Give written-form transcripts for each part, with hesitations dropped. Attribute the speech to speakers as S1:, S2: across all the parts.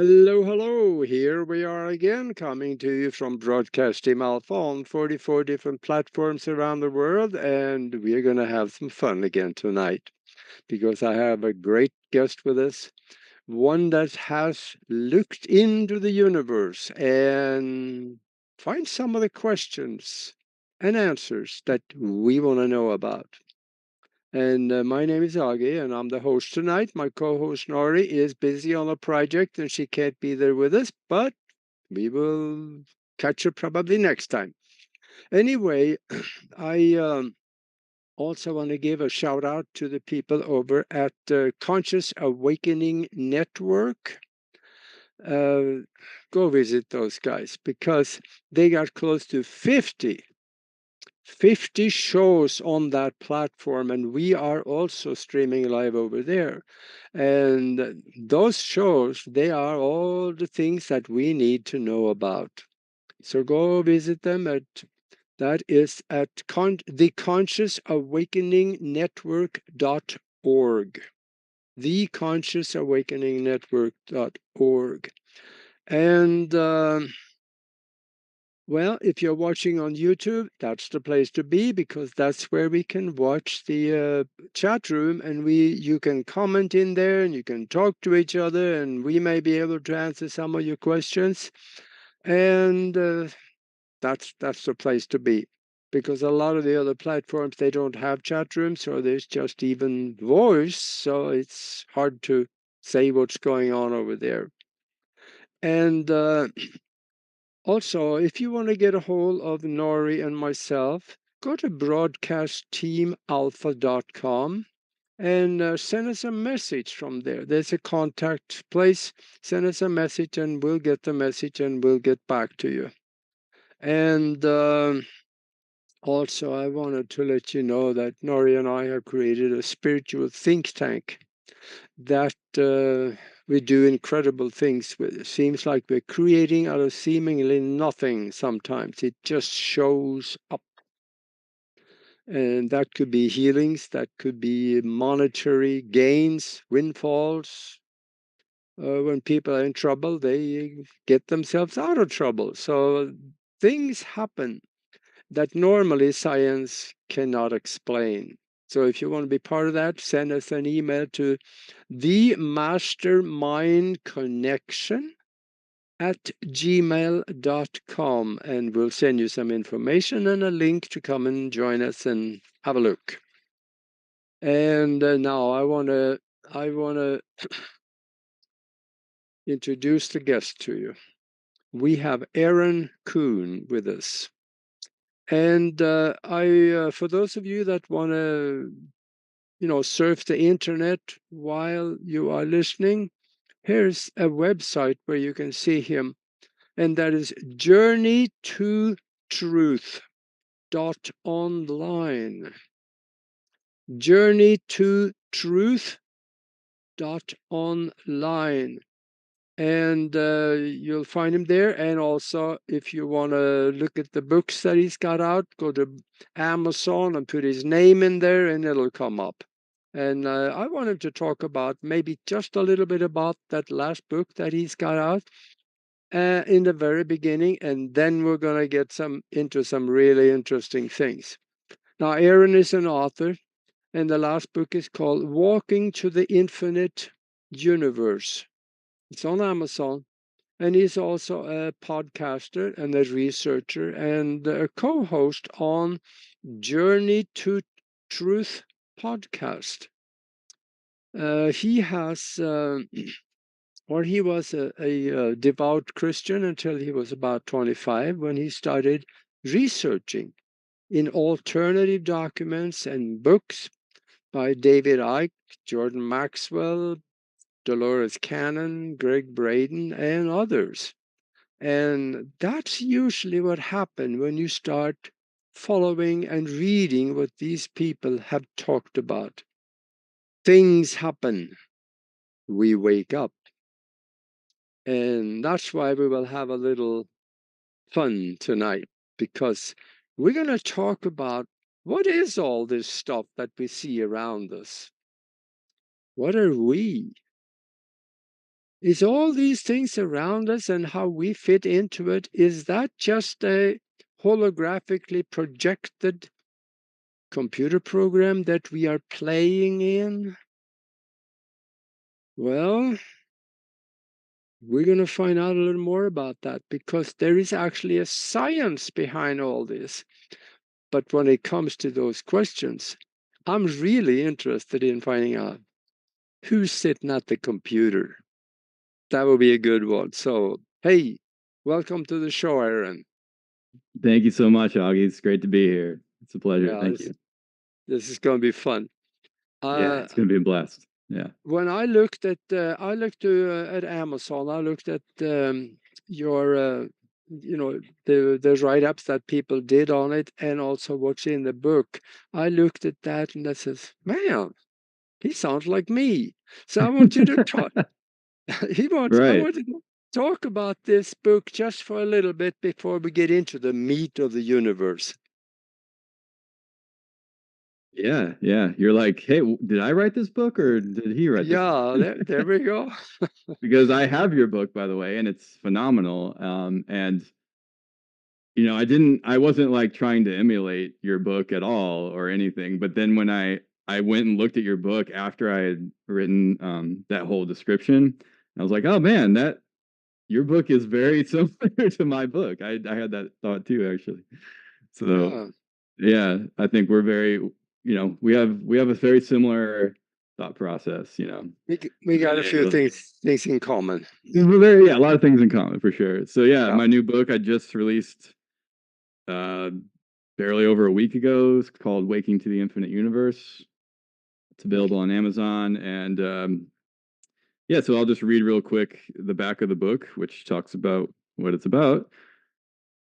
S1: Hello, hello. Here we are again, coming to you from Broadcasting Alpha on 44 different platforms around the world. And we're going to have some fun again tonight because I have a great guest with us, one that has looked into the universe and find some of the questions and answers that we want to know about. And my name is Aage, and I'm the host tonight. My co host Nori is busy on a project and she can't be there with us, but we will catch her probably next time. Anyway, I also want to give a shout out to the people over at Conscious Awakening Network. Uh, go visit those guys because they got close to 50 shows on that platform, and we are also streaming live over there. And those shows, they are all the things that we need to know about. So go visit them at that is at the Conscious Awakening Network.org. The Conscious Awakening Network.org. And well, if you're watching on YouTube, that's the place to be because that's where we can watch the chat room, and you can comment in there and you can talk to each other, and we may be able to answer some of your questions. And that's the place to be because a lot of the other platforms, they don't have chat rooms, or there's just even voice, so it's hard to say what's going on over there. And also, if you want to get a hold of Nori and myself, go to broadcastteamalpha.com and send us a message from there. There's a contact place. Send us a message and we'll get the message and we'll get back to you. And also, I wanted to let you know that Nori and I have created a spiritual think tank that we do incredible things with. It seems like we're creating out of seemingly nothing sometimes. It just shows up. And that could be healings, that could be monetary gains, windfalls. When people are in trouble, they get themselves out of trouble. So things happen that normally science cannot explain. So if you want to be part of that, send us an email to themastermindconnection@gmail.com, and we'll send you some information and a link to come and join us and have a look. And now I want to introduce the guest to you. We have Aaron Kuhn with us. And for those of you that want to, surf the internet while you are listening, here's a website where you can see him, and that is journeytotruth.online. Journeytotruth.online. And you'll find him there. And also, if you want to look at the books that he's got out, go to Amazon and put his name in there, and it'll come up. And I wanted to talk about maybe just a little bit about that last book that he's got out in the very beginning, and then we're going to get into some really interesting things. Now, Aaron is an author, and the last book is called Walking to the Infinite Universe. It's on Amazon. And he's also a podcaster and a researcher and a co host on Journey to Truth podcast. He has, or he was a devout Christian until he was about 25 when he started researching in alternative documents and books by David Icke, Jordan Maxwell, Dolores Cannon, Gregg Braden, and others. And that's usually what happens when you start following and reading what these people have talked about. Things happen. We wake up. And that's why we will have a little fun tonight, because we're going to talk about what is all this stuff that we see around us? What are we? Is all these things around us and how we fit into it, is that just a holographically projected computer program that we are playing in? Well, we're going to find out a little more about that, because there is actually a science behind all this. But when it comes to those questions, I'm really interested in finding out who's sitting at the computer. That would be a good one. So, hey, welcome to the show, Aaron.
S2: Thank you so much, Aage. It's great to be here. It's a pleasure.
S1: Yeah,
S2: Thank you.
S1: this is going to be fun.
S2: Yeah,
S1: Uh,
S2: it's going to be a blast. Yeah.
S1: when I looked at Amazon, I looked at your the write-ups that people did on it, and also what's in the book. I looked at that and I says, man, he sounds like me. So I want you to talk. I
S2: Right.
S1: want to talk about this book just for a little bit before we get into the meat of the universe.
S2: Yeah. Yeah. You're like, hey, did I write this book or did he write this
S1: Yeah,
S2: book?
S1: there we go.
S2: Because I have your book, by the way, and it's phenomenal. And I wasn't like trying to emulate your book at all or anything. But then when I went and looked at your book after I had written that whole description, I was like, oh man, that your book is very similar to my book. I had that thought too, actually. So
S1: Yeah,
S2: yeah, I think we're very, we have a very similar thought process.
S1: we got a few
S2: So,
S1: things in common.
S2: yeah, a lot of things in common for sure. So yeah,
S1: Yeah.
S2: my new book I just released uh barely over a week ago. It's called Waking to the Infinite Universe. It's available on Amazon, and yeah, so I'll just read real quick the back of the book, which talks about what it's about.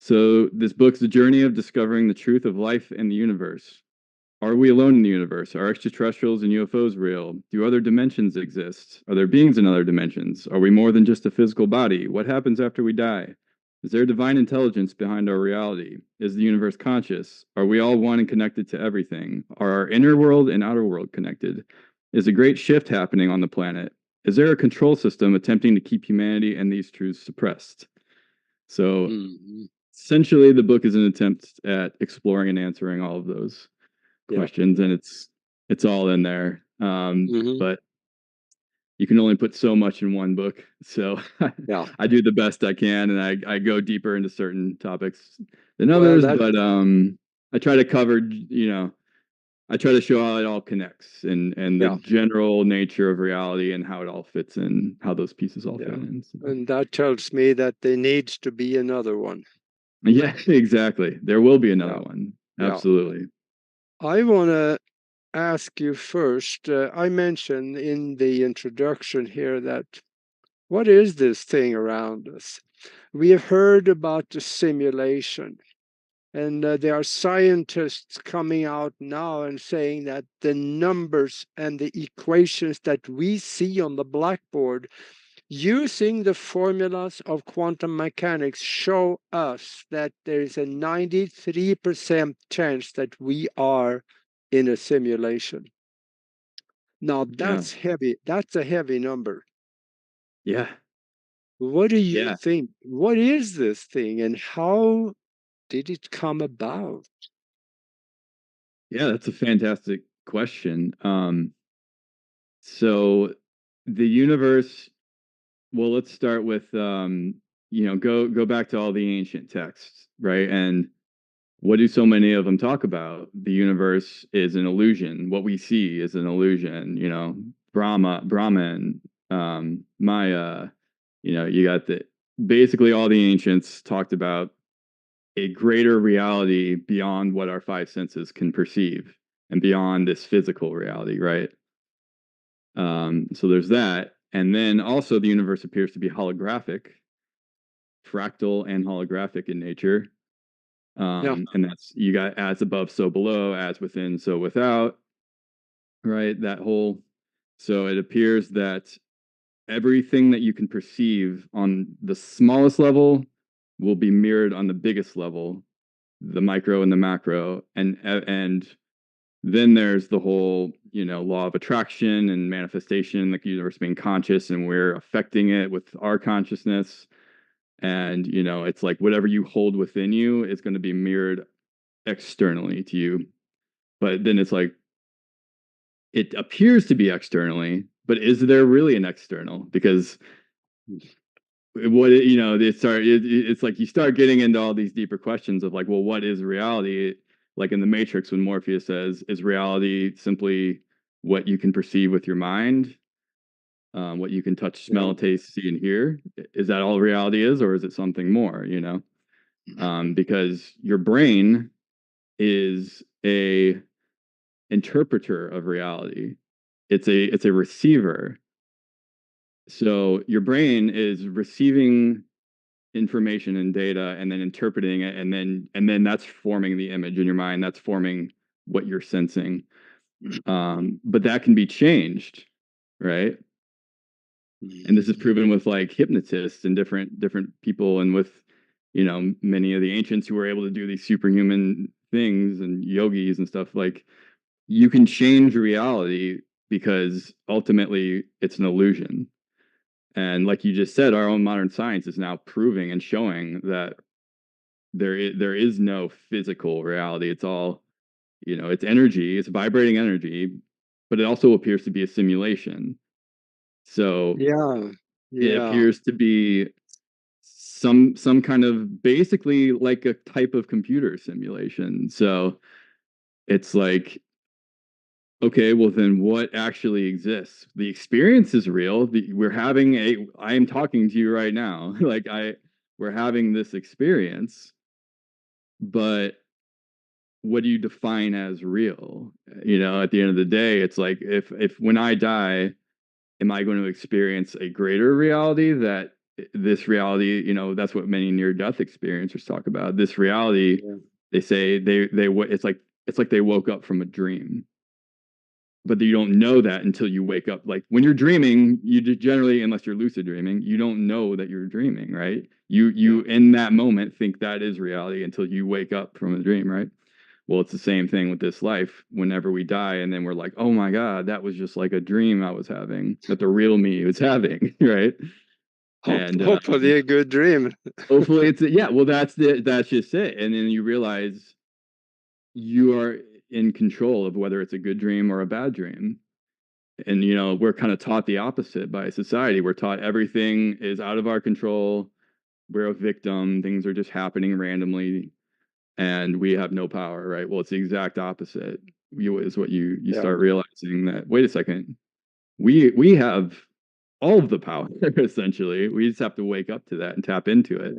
S2: So, this book's the journey of discovering the truth of life and the universe. Are we alone in the universe? Are extraterrestrials and UFOs real? Do other dimensions exist? Are there beings in other dimensions? Are we more than just a physical body? What happens after we die? Is there divine intelligence behind our reality? Is the universe conscious? Are we all one and connected to everything? Are our inner world and outer world connected? Is a great shift happening on the planet? Is there a control system attempting to keep humanity and these truths suppressed? So,
S1: Mm-hmm.
S2: essentially, the book is an attempt at exploring and answering all of those
S1: Yeah.
S2: questions, and it's all in there.
S1: Mm-hmm.
S2: But you can only put so much in one book, so
S1: Yeah.
S2: I do the best I can, and I go deeper into certain topics than
S1: Well,
S2: others.
S1: that
S2: But I try to cover, I try to show how it all connects and the
S1: yeah,
S2: general nature of reality and how it all fits in, how those pieces all fit
S1: yeah,
S2: in. So,
S1: and that tells me that there needs to be another one.
S2: yeah, exactly. There will be another
S1: Yeah.
S2: one.
S1: Yeah.
S2: Absolutely.
S1: I want to ask you first. I mentioned in the introduction here that what is this thing around us? We have heard about the simulation. And there are scientists coming out now and saying that the numbers and the equations that we see on the blackboard using the formulas of quantum mechanics show us that there is a 93% chance that we are in a simulation. Now
S2: Yeah.
S1: that's heavy. That's a heavy number.
S2: Yeah.
S1: What do you
S2: Yeah.
S1: think? What is this thing and how did it come about?
S2: Yeah, that's a fantastic question. So the universe, well, let's start with go back to all the ancient texts, right? And what do so many of them talk about? The universe is an illusion. What we see is an illusion, Brahman, Maya, you got the basically all the ancients talked about a greater reality beyond what our five senses can perceive and beyond this physical reality, right? So there's that. And then also the universe appears to be holographic, fractal and holographic in nature.
S1: Yeah.
S2: And that's you got as above, so below, as within, so without, right? So it appears that everything that you can perceive on the smallest level will be mirrored on the biggest level, the micro and the macro, and then there's the whole, law of attraction and manifestation, like the universe being conscious and we're affecting it with our consciousness. And, it's like whatever you hold within you is going to be mirrored externally to you. But then it's like, it appears to be externally, but is there really an external? Because it's like you start getting into all these deeper questions of like, well, what is reality? Like in the Matrix, when Morpheus says, is reality simply what you can perceive with your mind, what you can touch, smell, taste, see, and hear? Is that all reality is, or is it something more? Because your brain is a interpreter of reality. It's a receiver. So your brain is receiving information and data and then interpreting it, and then that's forming the image in your mind. That's forming what you're sensing. But that can be changed, right? And this is proven with like hypnotists and different people, and with many of the ancients who were able to do these superhuman things, and yogis and stuff. Like, you can change reality because ultimately it's an illusion. And like you just said, our own modern science is now proving and showing that there is no physical reality. It's all, it's energy, it's vibrating energy, but it also appears to be a simulation. So it appears to be some kind of, basically like a type of computer simulation. So it's like, okay, well then what actually exists? The experience is real. I am talking to you right now. Like we're having this experience, but what do you define as real? At the end of the day, it's like, if when I die, am I going to experience a greater reality? That this reality, that's what many near-death experiencers talk about. This reality, they say it's like they woke up from a dream, but you don't know that until you wake up. Like when you're dreaming, you generally, unless you're lucid dreaming, you don't know that you're dreaming, right? You in that moment think that is reality until you wake up from a dream, right? Well, it's the same thing with this life. Whenever we die, and then we're like, oh my God, that was just like a dream I was having, that the real me was having, right? And
S1: hopefully a good dream.
S2: hopefully well, that's just it. And then you realize you are in control of whether it's a good dream or a bad dream. And we're kind of taught the opposite by society. We're taught everything is out of our control. We're a victim. Things are just happening randomly, and we have no power, right? Well, it's the exact opposite. Is what you start realizing that, wait a second, we have all of the power essentially. We just have to wake up to that and tap into it.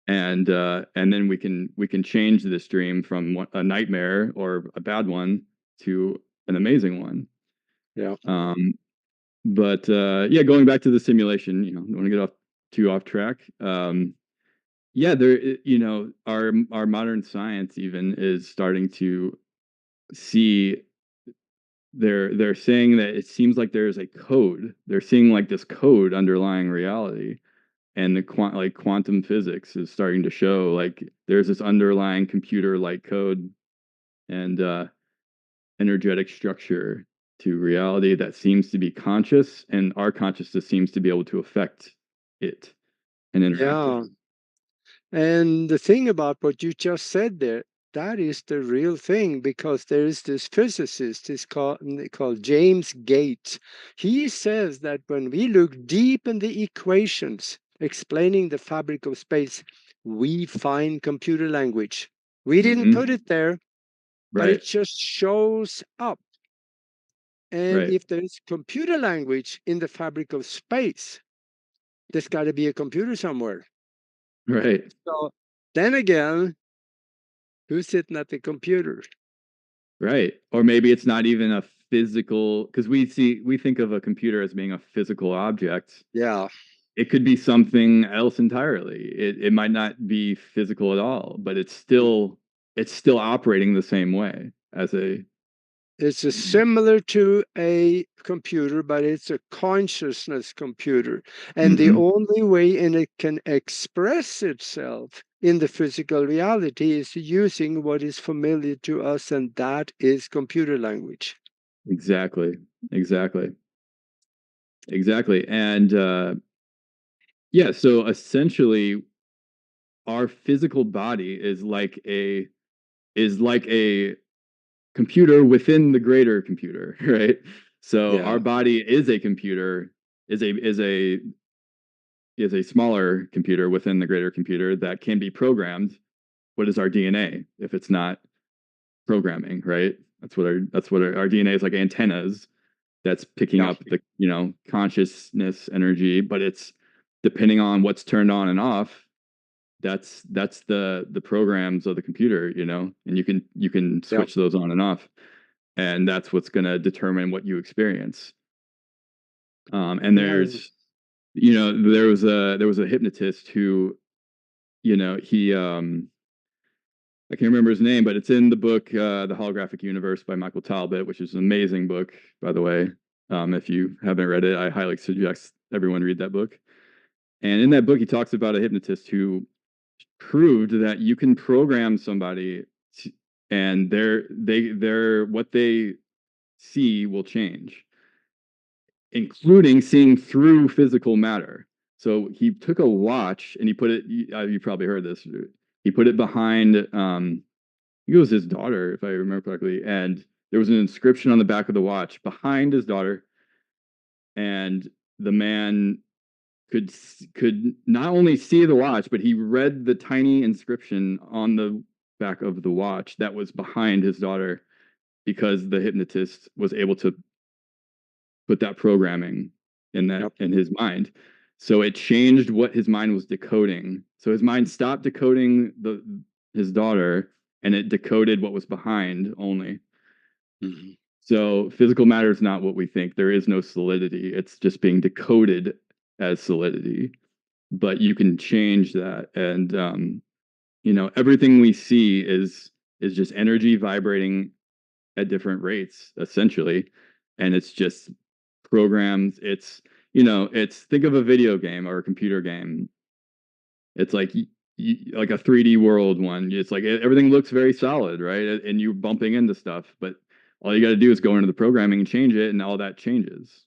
S2: And then we can change this dream from a nightmare or a bad one to an amazing one. But going back to the simulation, don't want to get too off track. There, our modern science even is starting to see, they're saying that it seems like there's a code. They're seeing like this code underlying reality, and the quantum physics is starting to show like there's this underlying computer-like code and energetic structure to reality that seems to be conscious, and our consciousness seems to be able to affect it and interact with it.
S1: And the thing about what you just said there, that is the real thing, because there is this physicist, called James Gates. He says that when we look deep in the equations explaining the fabric of space, we find computer language. We didn't put it there, but it just shows up. And if there's computer language in the fabric of space, there's got to be a computer somewhere.
S2: Right.
S1: So then again, who's sitting at the computer?
S2: Right. Or maybe it's not even a physical, because we think of a computer as being a physical object. It could be something else entirely. It might not be physical at all, but it's still operating the same way as a.
S1: It's similar to a computer, but it's a consciousness computer. And the only way it can express itself in the physical reality is using what is familiar to us, and that is computer language.
S2: Exactly. And yeah, so essentially our physical body is like a computer within the greater computer, right? So
S1: Yeah.
S2: our body is a computer, is a smaller computer within the greater computer that can be programmed. What is our DNA if it's not programming, right? That's what our DNA is, like antennas that's picking
S1: Yeah.
S2: up the, consciousness energy, but it's depending on what's turned on and off. That's the programs of the computer, and you can
S1: Yeah.
S2: switch those on and off, and that's what's going to determine what you experience. And
S1: Yeah.
S2: there's, there was a hypnotist who, he I can't remember his name, but it's in the book, The Holographic Universe by Michael Talbot, which is an amazing book, by the way. If you haven't read it, I highly suggest everyone read that book. And in that book, he talks about a hypnotist who proved that you can program somebody, and their what they see will change, including seeing through physical matter. So he took a watch and he put it. You probably heard this. He put it behind. It was his daughter, if I remember correctly, and there was an inscription on the back of the watch behind his daughter, and the man could not only see the watch, but he read the tiny inscription on the back of the watch that was behind his daughter, because the hypnotist was able to put that programming
S1: Yep.
S2: in his mind. So it changed what his mind was decoding. So his mind stopped decoding his daughter, and it decoded what was behind only.
S1: Mm-hmm.
S2: So physical matter is not what we think. There is no solidity. It's just being decoded as solidity. But you can change that, and everything we see is just energy vibrating at different rates, essentially, and it's just programs. It's think of a video game or a computer game. It's like like a 3D world one. It's like everything looks very solid, right? And you're bumping into stuff, but all you got to do is go into the programming and change it, and all that changes,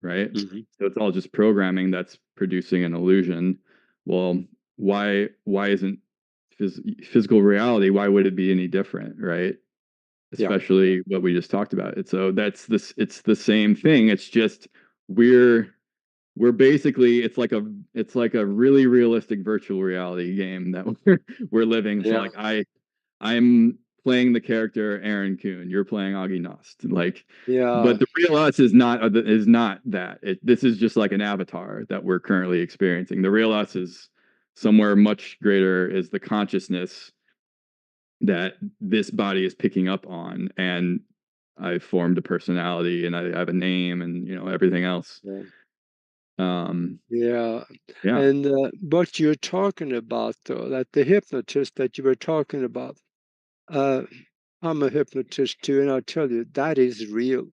S2: right?
S1: Mm-hmm.
S2: So it's all just programming that's producing an illusion. Well, why isn't physical reality? Why would it be any different, right?
S1: Yeah.
S2: Especially what we just talked about. So that's this. It's the same thing. It's just we're basically, it's like a really realistic virtual reality game that we're living. So
S1: Yeah.
S2: like I'm playing the character Aaron Kuhn, you're playing Aage Nost, like,
S1: Yeah.
S2: but the real us is not that. This is just like an avatar that we're currently experiencing. The real us is somewhere much greater, is the consciousness that this body is picking up on, and I've formed a personality, and I have a name, and everything else.
S1: Yeah.
S2: um
S1: Yeah.
S2: yeah.
S1: And what you're talking about, though, that the hypnotist that you were talking about, uh, I'm a hypnotist too, and I'll tell you that is real.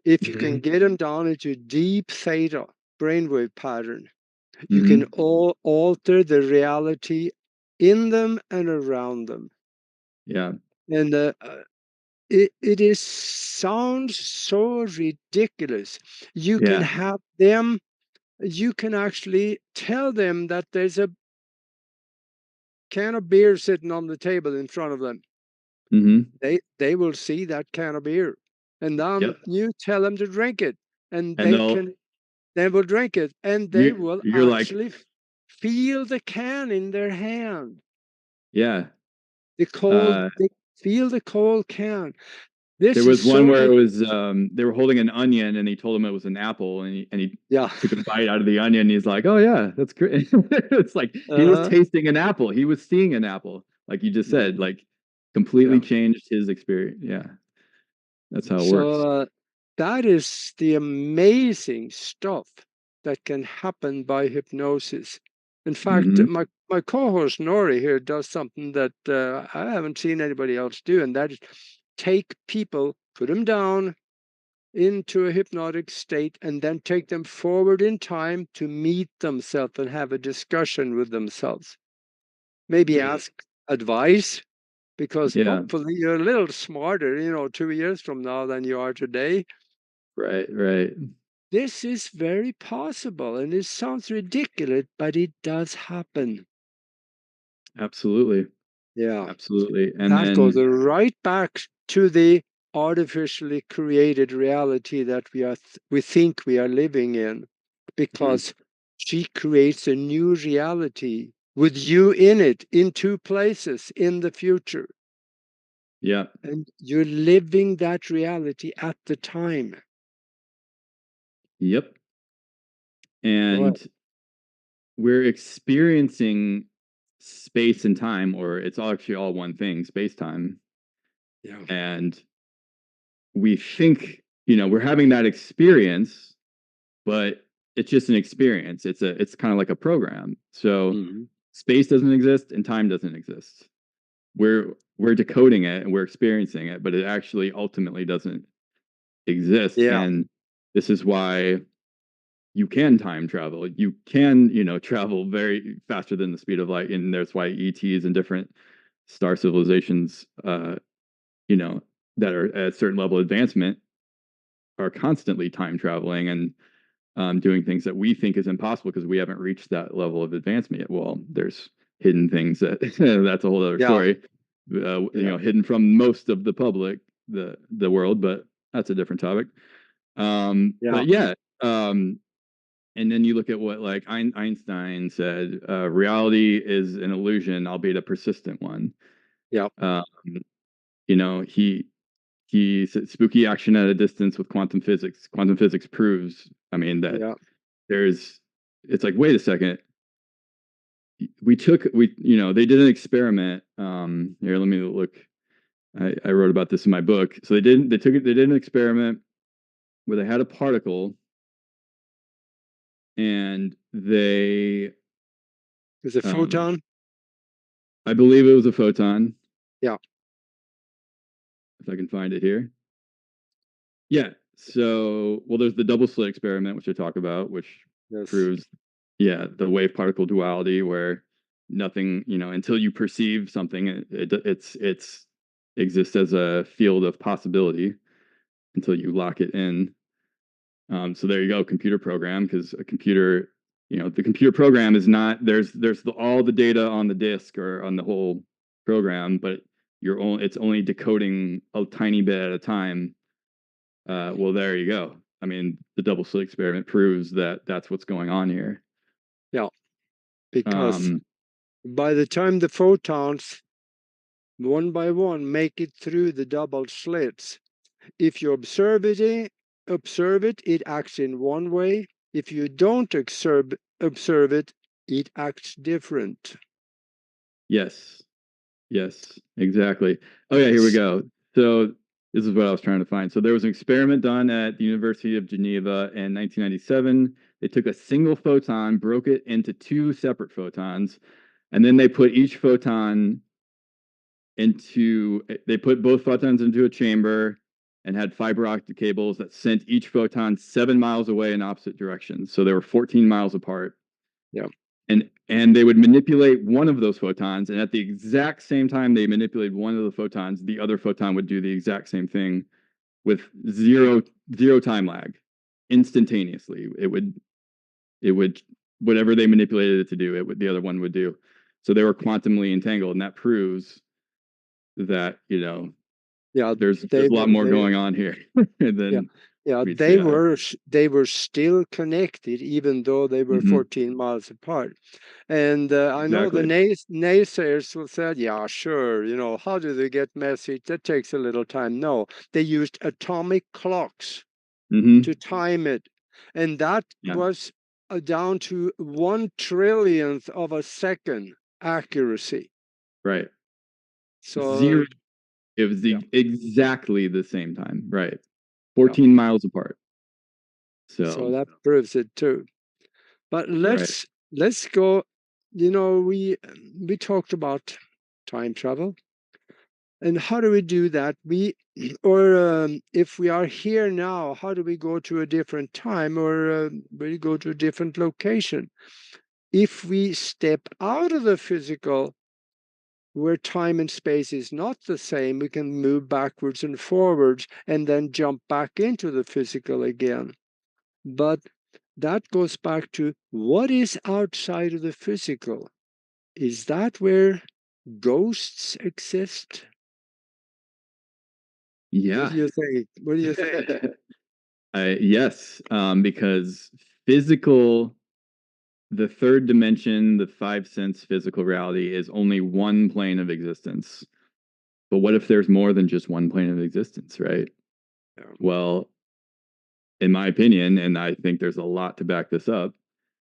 S1: If you can
S2: Hmm.
S1: get them down into deep theta brainwave pattern, you can
S2: Hmm.
S1: alter the reality in them and around them.
S2: Yeah.
S1: And it is sounds so ridiculous. You can
S2: Yeah.
S1: have them. You can actually tell them that there's a can of beer sitting on the table in front of them.
S2: Hmm.
S1: They will see that can of beer, and then
S2: Yep.
S1: you tell them to drink it, and
S2: And
S1: they will drink it, and they will
S2: you're like,
S1: actually feel the can in their hand.
S2: yeah.
S1: The cold,
S2: uh
S1: they feel the cold can. This
S2: there
S1: is
S2: was one where
S1: so,
S2: it was, they were holding an onion, and he told him it was an apple, and he
S1: yeah.
S2: took a bite out of the onion, and he's like, oh yeah, that's great. It's like he was
S1: Uh-huh.
S2: tasting an apple, he was seeing an apple, like you just said,
S1: Mhm.
S2: like completely
S1: Yeah.
S2: changed his experience. Yeah, that's how it works.
S1: So that is the amazing stuff that can happen by hypnosis. In fact,
S2: Hmm.
S1: my co-host Nori here does something that I haven't seen anybody else do, and that is take people, put them down into a hypnotic state, and then take them forward in time to meet themselves and have a discussion with themselves. maybe ask advice, because
S2: Yeah.
S1: hopefully you're a little smarter, 2 years from now than you are today.
S2: Right. Right.
S1: This is very possible, and it sounds ridiculous, but it does happen.
S2: Absolutely.
S1: Yeah.
S2: Absolutely. And
S1: That goes
S2: then,
S1: right back to the artificially created reality that we think we are living in,
S2: mhm,
S1: because she creates a new reality with you in it, in two places in the future,
S2: yeah.
S1: and you're living that reality at the time.
S2: Yep.
S1: Go ahead.
S2: And we're experiencing space and time, or it's all actually all one thing, space time.
S1: Yeah.
S2: And we think, we're having that experience, but it's just an experience. It's kind of like a program. So
S1: Hmm.
S2: space doesn't exist and time doesn't exist. We're decoding it and we're experiencing it, but it actually ultimately doesn't exist.
S1: Yeah.
S2: And this is why you can time travel. You can, travel very faster than the speed of light. And that's why ETs and different star civilizations, that are at a certain level of advancement are constantly time traveling and doing things that we think is impossible because we haven't reached that level of advancement yet. Well, there's hidden things that that's a whole other
S1: Yeah.
S2: story.
S1: Yeah.
S2: Hidden from most of the public, the world, but that's a different topic.
S1: Yeah.
S2: But yeah, and then you look at what like Einstein said: reality is an illusion, albeit a persistent one.
S1: Yeah.
S2: Um, he said spooky action at a distance with quantum physics. Quantum physics proves, I mean, that
S1: Yeah.
S2: there's. It's like, wait a second. They did an experiment. Here, let me look. I wrote about this in my book. So they did an experiment where they had a particle and
S1: Is a
S2: um,
S1: photon?
S2: I believe it was a photon,
S1: Yeah.
S2: if I can find it here. Yeah. So, well, there's the double slit experiment, which I talk about, which
S1: Yes.
S2: proves, yeah, the wave particle duality, where nothing, until you perceive something, it's exists as a field of possibility until you lock it in. So there you go, computer program, because a computer, the computer program is not all the data on the disk or on the whole program, but it's only decoding a tiny bit at a time. Well, there you go. I mean, the double slit experiment proves that that's what's going on here.
S1: Yeah. Because
S2: Um,
S1: by the time the photons, one by one, make it through the double slits, if you observe it, it acts in one way. If you don't observe it, it acts different.
S2: yes, yes, exactly. Oh yeah, here we
S1: Yes.
S2: go. So this is what I was trying to find. So there was an experiment done at the University of Geneva in 1997. They took a single photon, broke it into two separate photons, and then they put they put both photons into a chamber and had fiber optic cables that sent each photon 7 miles away in opposite directions. So they were 14 miles apart.
S1: Yeah.
S2: And they would manipulate one of those photons, and at the exact same time they manipulated one of the photons, the other photon would do the exact same thing with zero time lag, instantaneously. It would whatever they manipulated it to do, the other one would do. So they were quantumly entangled, and that proves that
S1: Yeah.
S2: there's
S1: They
S2: a lot
S1: were.
S2: more
S1: They.
S2: going on here
S1: Yeah.
S2: than
S1: Yeah.
S2: meets the eye.
S1: They were still connected, even though they were
S2: Hmm.
S1: 14 miles apart. And I know the
S2: Exactly.
S1: naysayers will say, yeah, sure, how do they get message? That takes a little time. No, they used atomic clocks to
S2: Hmm.
S1: time it. And that
S2: Yeah.
S1: was down to 1 trillionth of a second accuracy.
S2: Right.
S1: So,
S2: Zero. It was
S1: yeah,
S2: exactly the same time. Right.
S1: yeah.
S2: 14 miles apart.
S1: So
S2: So,
S1: that proves it too. But
S2: right.
S1: let's go. We talked about time travel. And how do we do that? Or if we are here now, how do we go to a different time, or we go to a different location? If we step out of the physical, where time and space is not the same, we can move backwards and forwards and then jump back into the physical again. But that goes back to what is outside of the physical. Is that where ghosts exist?
S2: Yeah.
S1: What do you think? What do you think?
S2: Yes, because physical, the third dimension, the five sense physical reality is only one plane of existence. But what if there's more than just one plane of existence, right?
S1: Yeah.
S2: Well, in my opinion, and I think there's a lot to back this up,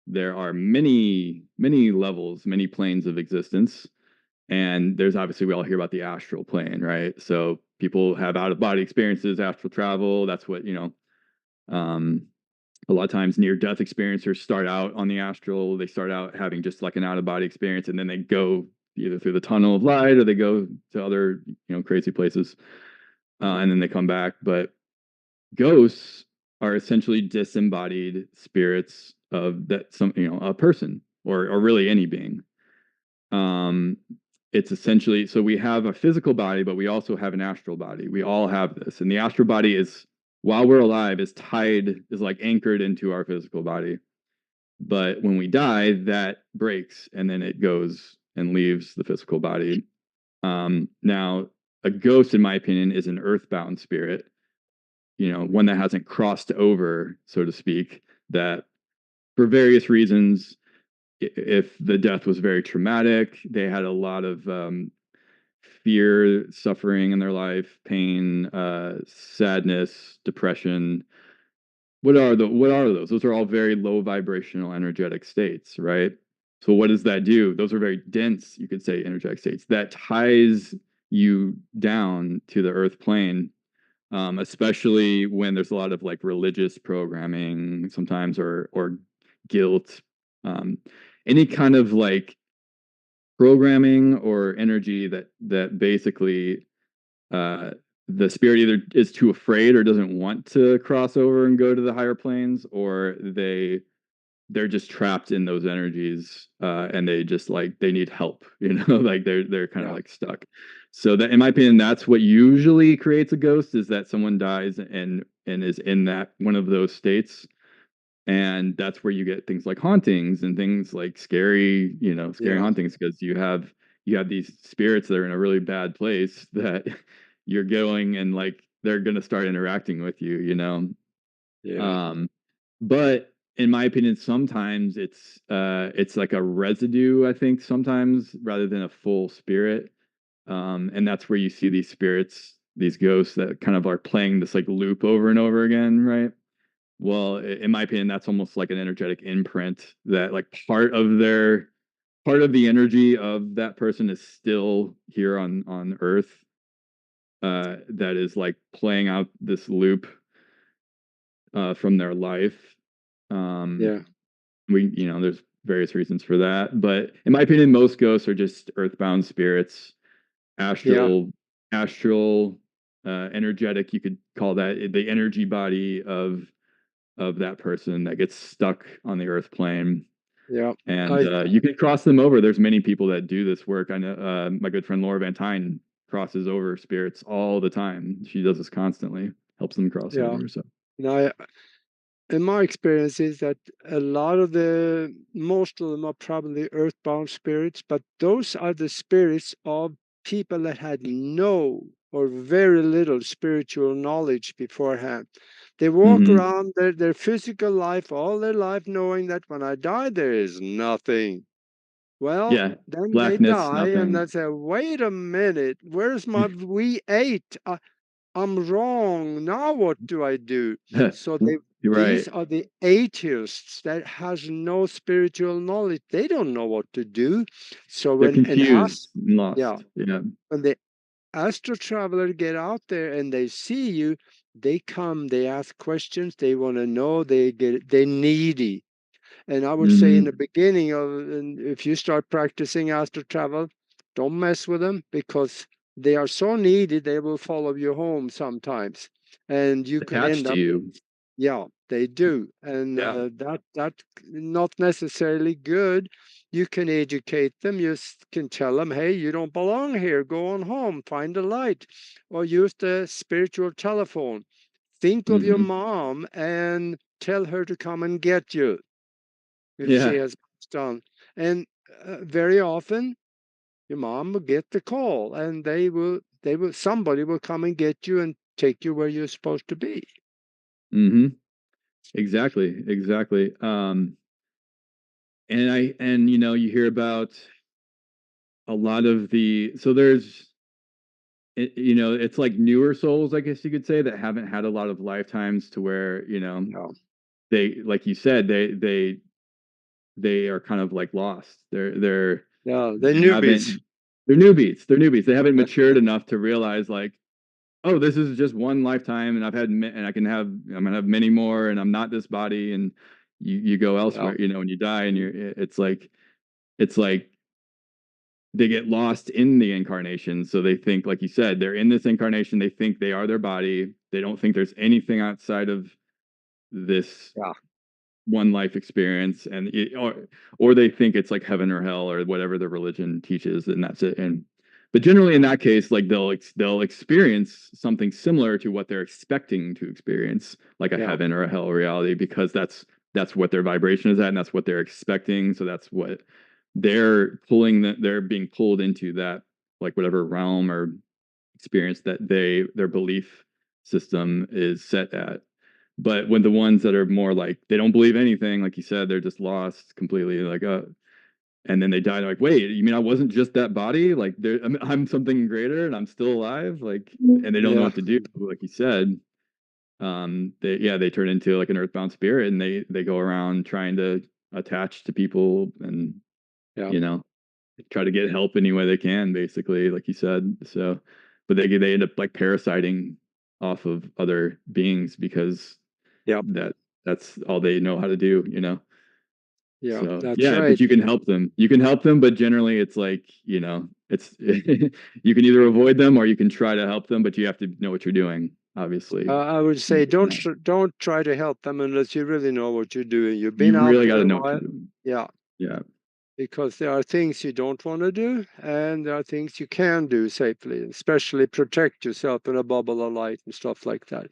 S2: there are many, many levels, many planes of existence. And there's obviously, we all hear about the astral plane, right? So people have out of body experiences, astral travel. That's what, a lot of times near death experiencers start out on the astral. They start out having just like an out of body experience, and then they go either through the tunnel of light or they go to other, crazy places. And then they come back. But ghosts are essentially disembodied spirits of that, a person, or really any being. Um, it's essentially, so we have a physical body, but we also have an astral body. We all have this. And the astral body is, while we're alive, is like anchored into our physical body. But when we die, that breaks and then it goes and leaves the physical body. Now, a ghost, in my opinion, is an earthbound spirit, one that hasn't crossed over, so to speak, that for various reasons, if the death was very traumatic, they had a lot of fear, suffering in their life, pain, sadness, depression. What are those? Those are all very low vibrational energetic states, right? So what does that do? Those are very dense, you could say, energetic states. That ties you down to the earth plane, especially when there's a lot of like religious programming sometimes, or guilt, any kind of like programming or energy that basically the spirit either is too afraid or doesn't want to cross over and go to the higher planes, or they're just trapped in those energies, and they just like they need help, like they're kind of
S1: Yeah.
S2: like stuck. So that, in my opinion, that's what usually creates a ghost, is that someone dies and is in that one of those states. And that's where you get things like hauntings and things like scary
S1: Yeah.
S2: hauntings, because you have these spirits that are in a really bad place that you're going, and like they're going to start interacting with you.
S1: Yeah.
S2: um but in my opinion, sometimes it's like a residue, I think, sometimes, rather than a full spirit. And that's where you see these spirits, these ghosts that kind of are playing this like loop over and over again, right? Well, in my opinion, that's almost like an energetic imprint, that like part of the energy of that person is still here on Earth, that is like playing out this loop from their life. Um,
S1: Yeah.
S2: there's various reasons for that, but in my opinion, most ghosts are just earthbound spirits,
S1: Yeah.
S2: astral, energetic. You could call that the energy body of that person that gets stuck on the earth plane.
S1: Yeah.
S2: And
S1: I
S2: you can cross them over. There's many people that do this work. I know my good friend Laura Van Tyne crosses over spirits all the time. She does this constantly, helps them cross
S1: yeah.
S2: over. So
S1: Now, in my experience is that most of them are probably earthbound spirits, but those are the spirits of people that had no or very little spiritual knowledge beforehand. They walk
S2: mhm.
S1: around their physical life all their life knowing that when I die there is nothing. Well,
S2: Yeah,
S1: then they
S2: blackness,
S1: die and
S2: nothing.
S1: they say, wait a minute, where's my V8? I'm wrong. Now what do I do? So
S2: You're
S1: these
S2: right.
S1: are the atheists that has no spiritual knowledge. They don't know what to do. So
S2: They're confused and
S1: yeah,
S2: lost. Yeah.
S1: when the astro traveler get out there and they see you, they come, they ask questions, they want to know, they're needy. And I would say in the
S2: Hmm.
S1: beginning of, and if you start practicing astral travel, don't mess with them because they are so needy they will follow you home sometimes, and you could
S2: Attached
S1: end
S2: to
S1: up.
S2: you.
S1: Yeah, they do, and
S2: Yeah.
S1: that not necessarily good. You can educate them. You can tell them, hey, you don't belong here. Go on home, find a light, or use the spiritual telephone. Think of your mom and tell her to come and get you if she
S2: Yeah.
S1: has passed on. And very often, your mom will get the call, and somebody will come and get you and take you where you're supposed to be.
S2: Exactly. Exactly. And you hear about a lot of it's like newer souls, I guess you could say, that haven't had a lot of lifetimes to where,
S1: Yeah.
S2: they, like you said, they are kind of like lost. They're
S1: Yeah, they're
S2: they
S1: newbies.
S2: haven't they're newbies. They're newbies. They haven't matured enough to realize, like, oh, this is just one lifetime, and I'm gonna have many more, and I'm not this body, and you go
S1: Yeah.
S2: elsewhere, and you die, and it's like they get lost in the incarnation. So they think, like you said, they're in this incarnation. They think they are their body. They don't think there's anything outside of this
S1: Yeah.
S2: one life experience, or they think it's like heaven or hell or whatever the religion teaches, and that's it. But generally, in that case, like they'll experience something similar to what they're expecting to experience, like a
S1: Yeah.
S2: heaven or a hell reality, because that's what their vibration is at, and that's what they're expecting. So that's what they're being pulled into, that, like, whatever realm or experience that their belief system is set at. But when the ones that are more like, they don't believe anything, like you said, they're just lost completely, like, and then they die, they're like, wait, you mean I wasn't just that body? Like, I'm something greater and I'm still alive? Like, and they don't know
S1: Yeah.
S2: what to do, like you said. They turn into like an earthbound spirit, and they go around trying to attach to people, and
S1: Yeah.
S2: you know try to get help any way they can, basically, like you said. So, but they end up like parasiting off of other beings, because
S1: Yeah.
S2: that's all they know how to do.
S1: Yeah.
S2: So
S1: That's
S2: yeah,
S1: right.
S2: but you can help them, but generally it's like, it's you can either avoid them or you can try to help them, but you have to know what you're doing, obviously.
S1: I would say don't try to help them unless you really know what you're doing. You've been
S2: You
S1: out
S2: really got
S1: there
S2: to
S1: a
S2: know what you're
S1: while.
S2: doing.
S1: Yeah.
S2: Yeah.
S1: Because there are things you don't want to do, and there are things you can do safely, especially protect yourself in a bubble of light and stuff like that.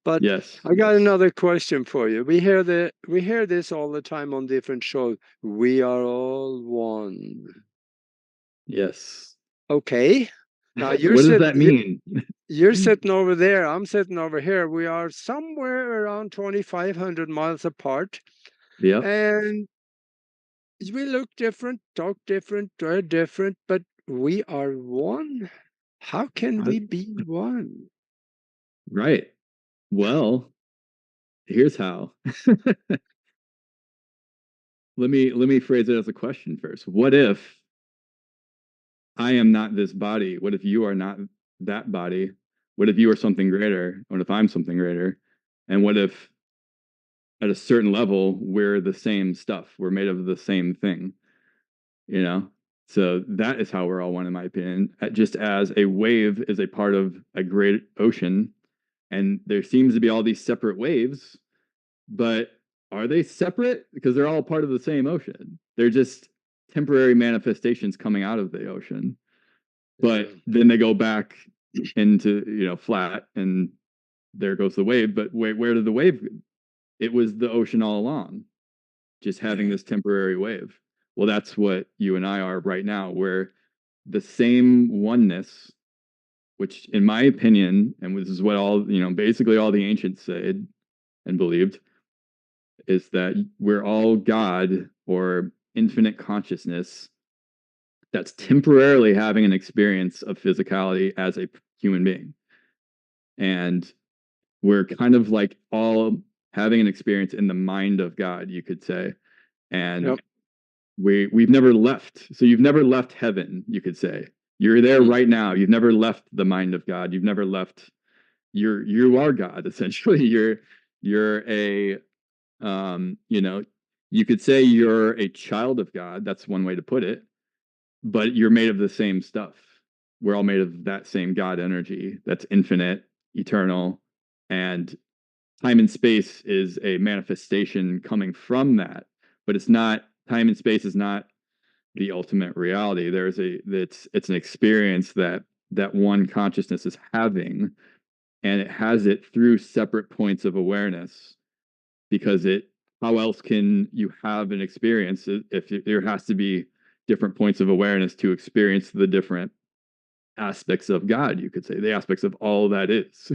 S1: But
S2: Yes.
S1: I got another question for you. We hear this all the time on different shows. We are all one.
S2: Yes.
S1: Okay. Now
S2: What does that mean?
S1: you're sitting over there. I'm sitting over here. We are somewhere around 2,500 miles apart,
S2: Yep.
S1: and we look different, talk different, are different, but we are one. How can we be one?
S2: Right. Well, here's how. Let me phrase it as a question first. What if I am not this body? What if you are not that body? What if you are something greater? What if I'm something greater? And what if at a certain level we're the same stuff? We're made of the same thing, you know? So that is how we're all one, in my opinion. Just as a wave is a part of a great ocean, and there seems to be all these separate waves, but are they separate? Because they're all part of the same ocean. They're just temporary manifestations coming out of the ocean. But then they go back into, flat, and there goes the wave. But where did the wave? It was the ocean all along, just having this temporary wave. Well, that's what you and I are right now. We're the same oneness, which, in my opinion, and this is what basically all the ancients said and believed, is that we're all God, or infinite consciousness, that's temporarily having an experience of physicality as a human being. And we're kind of like all having an experience in the mind of God, you could say. And
S1: Yep.
S2: we've never left. So you've never left heaven, you could say. You're there right now. You've never left the mind of God. You've never left. You are God, essentially. You're a you could say you're a child of God. That's one way to put it. But you're made of the same stuff. We're all made of that same God energy that's infinite, eternal, and time and space is a manifestation coming from that. But it's not, time and space is not the ultimate reality. It's an experience that one consciousness is having, and it has it through separate points of awareness, because how else can you have an experience if there has to be different points of awareness to experience the different aspects of God, you could say, the aspects of all that is,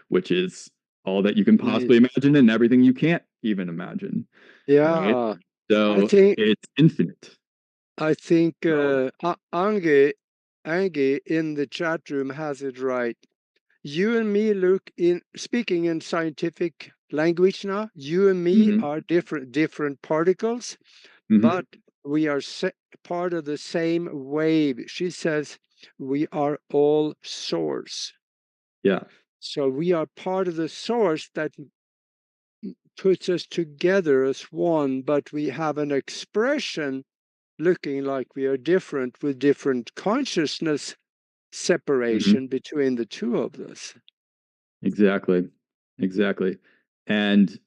S2: which is all that you can possibly imagine and everything you can't even imagine.
S1: Yeah,
S2: Right? So it's infinite.
S1: I think Aage in the chat room has it right. You and me speaking in scientific language now. You and me are different particles, but we are part of the same wave. She says we are all source.
S2: Yeah.
S1: So we are part of the source that puts us together as one, but we have an expression looking like we are different with different consciousness separation between the two of us.
S2: Exactly. And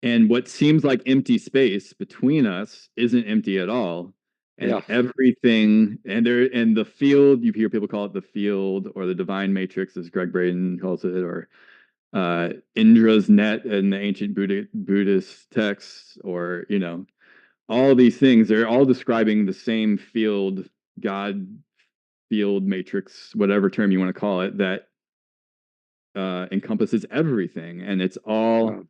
S2: what seems like empty space between us isn't empty at all. And everything, and the field, you hear people call it the field or the divine matrix, as Gregg Braden calls it, or Indra's net in the ancient Buddhist texts, or all these things. They're all describing the same field, God field matrix, whatever term you want to call it, that encompasses everything, and it's all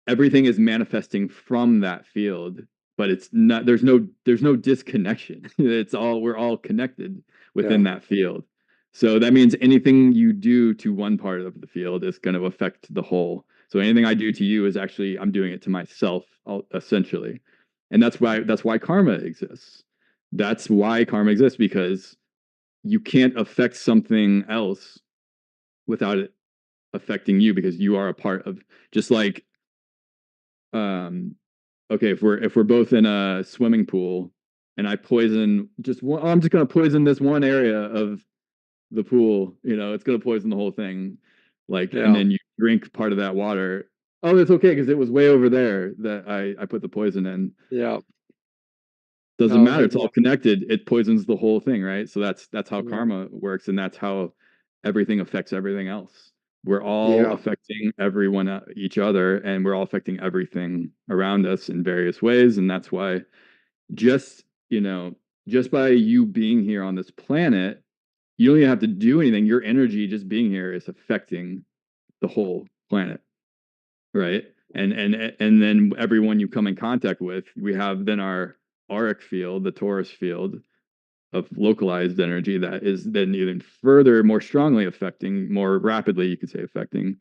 S2: everything is manifesting from that field, but it's not. There's no disconnection. We're all connected within that field. So that means anything you do to one part of the field is going to affect the whole. So anything I do to you is actually, I'm doing it to myself, essentially. And that's why karma exists. That's why karma exists, because you can't affect something else without it affecting you, because you are a part of, just like, okay, if we're both in a swimming pool and I poison just one, I'm just going to poison this one area of the pool, it's going to poison the whole thing. And then you drink part of that water. Oh, it's okay, because it was way over there that I put the poison in.
S1: Yeah.
S2: Doesn't matter. It's all connected. It poisons the whole thing, right? So that's how karma works, and that's how everything affects everything else. We're all affecting everyone, each other, and we're all affecting everything around us in various ways. And that's why just by you being here on this planet, you don't even have to do anything. Your energy just being here is affecting the whole planet, right? And then everyone you come in contact with, we have then our auric field, the torus field of localized energy, that is then even further, more strongly affecting, more rapidly, you could say, affecting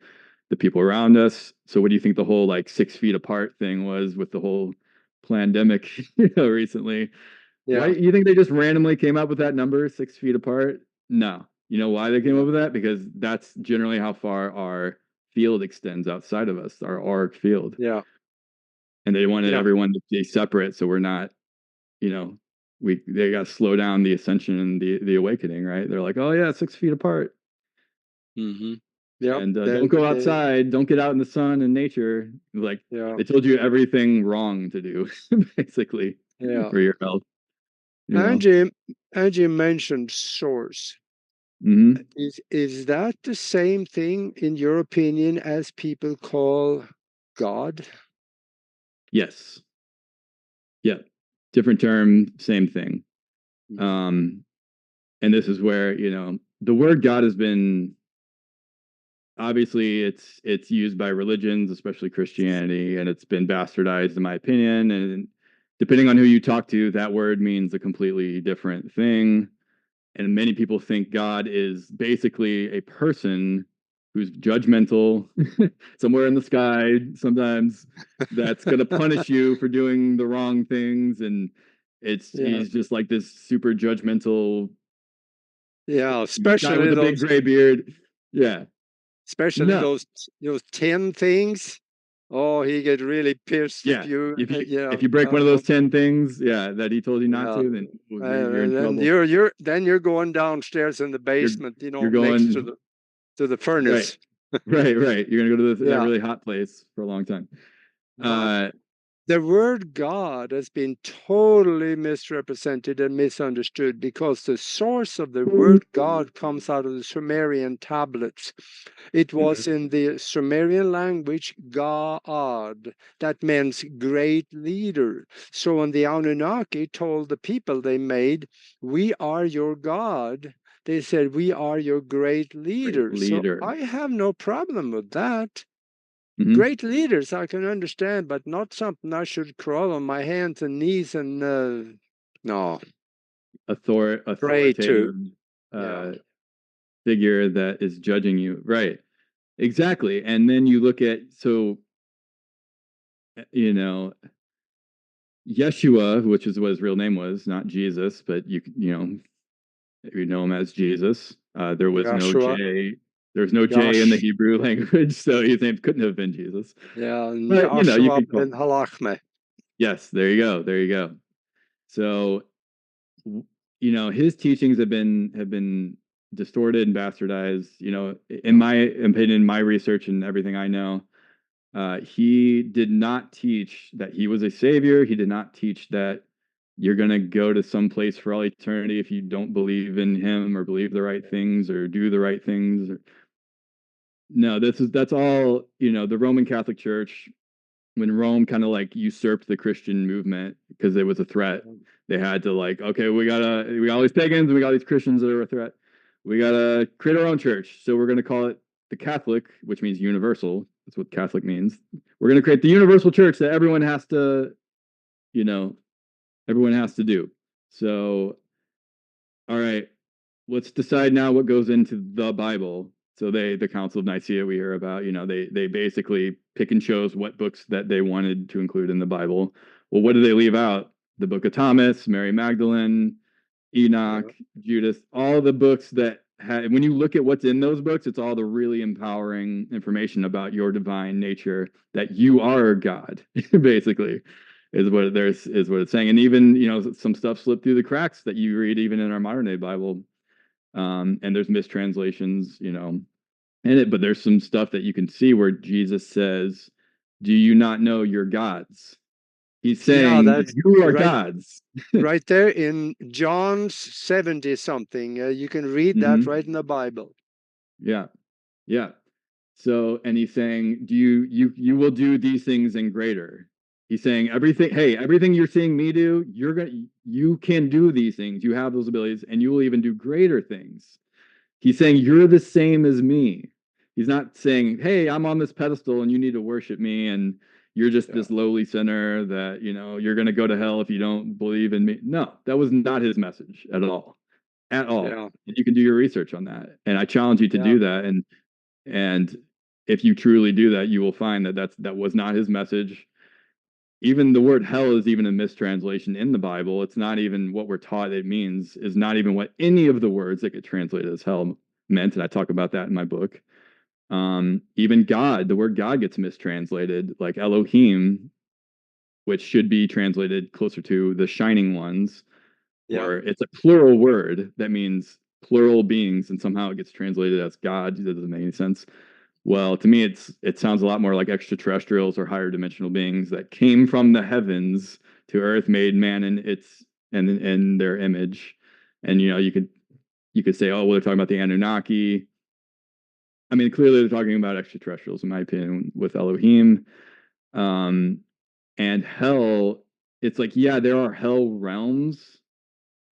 S2: the people around us. So what do you think the whole 6 feet apart thing was with the whole pandemic recently? Why you think they just randomly came up with that number, 6 feet apart? No. You know why they came up with that? Because that's generally how far our field extends outside of us, our auric field.
S1: Yeah.
S2: And they wanted everyone to be separate, so we're not, they got to slow down the ascension and the awakening, right? They're like, oh yeah, 6 feet apart.
S1: Yeah.
S2: And don't go outside, don't get out in the sun and nature. They told you everything wrong to do, basically, for your health.
S1: Aage mentioned source. Is that the same thing, in your opinion, as people call God?
S2: Yes. Yeah. Different term, same thing. And this is where, the word God has been, obviously it's used by religions, especially Christianity, and it's been bastardized, in my opinion. And depending on who you talk to, that word means a completely different thing. And many people think God is basically a person who's judgmental somewhere in the sky sometimes, that's going to punish you for doing the wrong things. And he's just like this super judgmental,
S1: especially
S2: guy with a big gray beard.
S1: Especially those 10 things. Oh, he get really pissed if you
S2: if you break one of those 10 things that he told you not to, then you're in trouble.
S1: Then you're going downstairs in the basement,
S2: you're going
S1: next to the furnace.
S2: Right. You're gonna go to that really hot place for a long time.
S1: The word God has been totally misrepresented and misunderstood, because the source of the word God comes out of the Sumerian tablets. It was in the Sumerian language, God. That means great leader. So when the Anunnaki told the people they made, we are your God, they said, we are your great leader.
S2: Great leader.
S1: So I have no problem with that.
S2: Mhm.
S1: Great leaders I can understand, but not something I should crawl on my hands and knees and no. Pray
S2: Authoritative
S1: to. Yeah.
S2: figure that is judging you. Right. Exactly. And then you look at, so, you know, Yeshua, which is what his real name was, not Jesus, but you know him as Jesus. There was no
S1: Joshua.
S2: J. There's no J in the
S1: Josh.
S2: Hebrew language, so his name couldn't have been Jesus.
S1: Yeah, and
S2: But you
S1: Joshua
S2: can call.
S1: ben Halachme.
S2: Yes, there you go. There you go. So, his teachings have been distorted and bastardized. In my opinion, my research and everything I know, he did not teach that he was a savior. He did not teach that you're going to go to some place for all eternity if you don't believe in him or believe the right things or do the right things. No, that's all, the Roman Catholic Church, when Rome kind of like usurped the Christian movement because it was a threat. They had to like, okay, we got all these pagans and we got these Christians that are a threat. We gotta create our own church. So we're gonna call it the Catholic, which means universal. That's what Catholic means. We're gonna create the universal church that you know, everyone has to do. So, all right, let's decide now what goes into the Bible. So the Council of Nicaea we hear about, they basically pick and chose what books that they wanted to include in the Bible. Well, what do they leave out? The Book of Thomas, Mary Magdalene, Enoch, Judas, all the books that when you look at what's in those books, it's all the really empowering information about your divine nature, that you are God, basically, is what it's saying. And even, some stuff slipped through the cracks that you read even in our modern day Bible. And there's mistranslations, in it, but there's some stuff that you can see where Jesus says, "Do you not know you're gods?" He's
S1: Yeah,
S2: saying
S1: that's
S2: you are
S1: right.
S2: gods.
S1: Right there in John's 70 something. You can read that right in the Bible.
S2: Yeah, yeah. So, and he's saying, "Do you will do these things and greater." He's saying everything. Hey, everything you're seeing me do, you can do these things. You have those abilities, and you will even do greater things. He's saying you're the same as me. He's not saying, "Hey, I'm on this pedestal and you need to worship me, and you're just this lowly sinner that, you're going to go to hell if you don't believe in me." No, that was not his message at all. At all.
S1: Yeah.
S2: And you can do your research on that. And I challenge you to
S1: Yeah.
S2: do that, and if you truly do that, you will find that was not his message. Even the word hell is even a mistranslation in the Bible. It's not even what we're taught it means, is not even what any of the words that get translated as hell meant. And I talk about that in my book. Even God, the word God gets mistranslated, like Elohim, which should be translated closer to the shining ones, or it's a plural word that means plural beings, and somehow it gets translated as God. That doesn't make any sense. Well, to me, it sounds a lot more like extraterrestrials or higher dimensional beings that came from the heavens to Earth, made man in their image. And you could say, oh, well, they're talking about the Anunnaki. I mean, clearly they're talking about extraterrestrials, in my opinion, with Elohim. And hell, it's like, yeah, there are hell realms,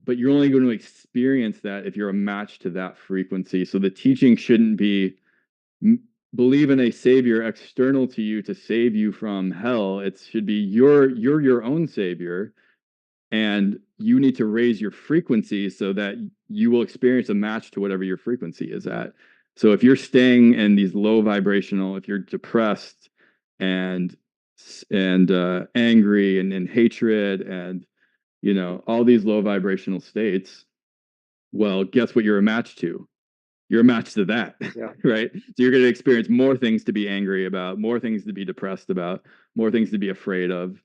S2: but you're only going to experience that if you're a match to that frequency. So the teaching shouldn't be believe in a savior external to you to save you from hell. It should be you're your own savior, and you need to raise your frequency so that you will experience a match to whatever your frequency is at. So if you're staying in these low vibrational, if you're depressed and angry and in hatred and all these low vibrational states, well, guess what you're a match to? You're a match to that, right? So you're going to experience more things to be angry about, more things to be depressed about, more things to be afraid of,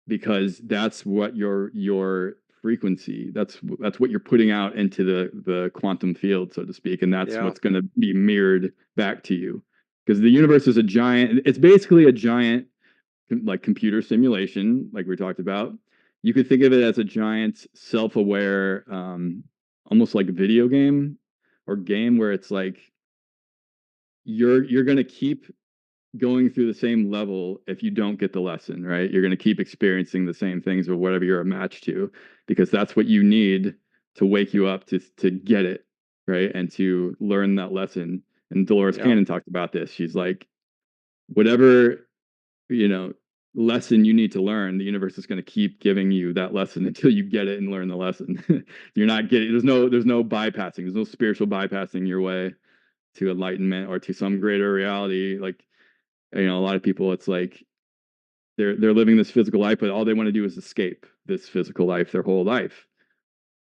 S2: because that's what your frequency, that's what you're putting out into the quantum field, so to speak, and that's what's going to be mirrored back to you, because the universe is it's basically a giant like computer simulation, like we talked about. You could think of it as a giant self-aware, almost like a video game or game where it's like you're going to keep going through the same level if you don't get the lesson, right? You're going to keep experiencing the same things or whatever you're a match to, because that's what you need to wake you up to get it, right? And to learn that lesson. And Dolores Cannon talked about this. She's like, whatever, lesson you need to learn, the universe is going to keep giving you that lesson until you get it and learn the lesson. You're not getting, there's no bypassing, there's no spiritual bypassing your way to enlightenment or to some greater reality. Like, a lot of people, it's like they're living this physical life, but all they want to do is escape this physical life their whole life.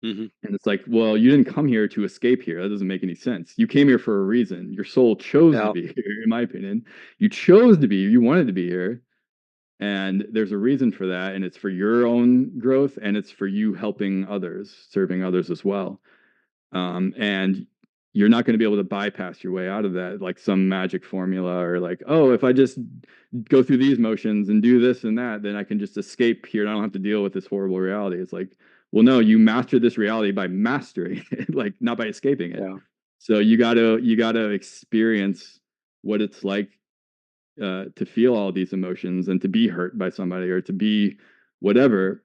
S2: And it's like, well, you didn't come here to escape here. That doesn't make any sense. You came here for a reason. Your soul chose to be here, in my opinion. You chose to be, you wanted to be here. And there's a reason for that. And it's for your own growth, and it's for you helping others, serving others as well. And you're not going to be able to bypass your way out of that, like some magic formula, or like, oh, if I just go through these motions and do this and that, then I can just escape here and I don't have to deal with this horrible reality. It's like, well, no, you master this reality by mastering it, like not by escaping it. So you gotta experience what it's like to feel all these emotions and to be hurt by somebody or to be whatever,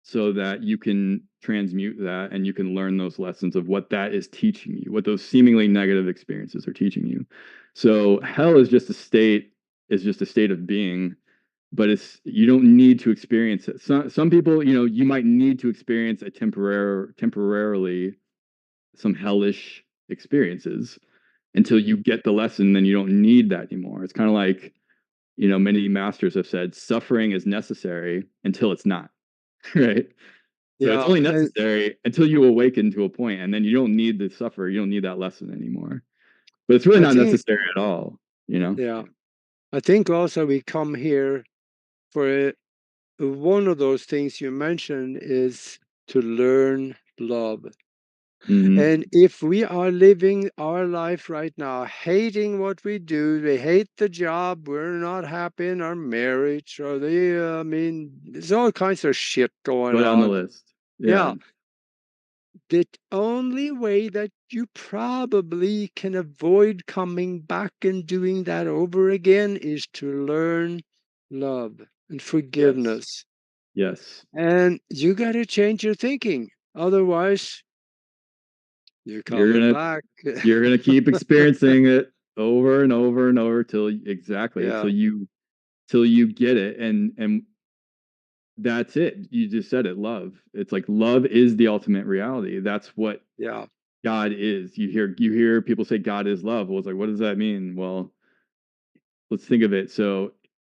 S2: so that you can transmute that and you can learn those lessons of what that is teaching you, what those seemingly negative experiences are teaching you. So hell is just a state of being, but you don't need to experience it. Some people, you might need to experience a temporarily some hellish experiences until you get the lesson. Then you don't need that anymore. It's kind of like, many masters have said, suffering is necessary until it's not. Right? So it's only necessary until you awaken to a point, and then you don't need to suffer. You don't need that lesson anymore. But it's really not necessary at all,
S1: Yeah. I think also we come here for one of those things you mentioned is to learn love. And if we are living our life right now, hating what we do, we hate the job, we're not happy in our marriage, or there's all kinds of shit going on.
S2: Go down the list.
S1: Yeah. The only way that you probably can avoid coming back and doing that over again is to learn love and forgiveness.
S2: Yes.
S1: And you got to change your thinking. Otherwise, you're back.
S2: You're gonna keep experiencing it over and over and over till you get it, and that's it. You just said it. Love. It's like love is the ultimate reality. That's what God is. You hear people say God is love. Well, it's like, what does that mean? Well, let's think of it. So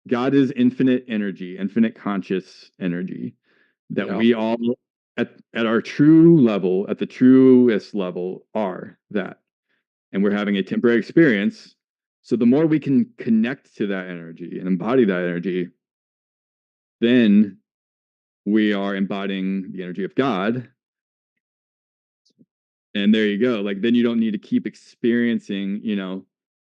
S2: God is infinite energy, infinite conscious energy that we all at our true level, at the truest level, are that. And we're having a temporary experience. So the more we can connect to that energy and embody that energy, then we are embodying the energy of God. And there you go. Like, then you don't need to keep experiencing,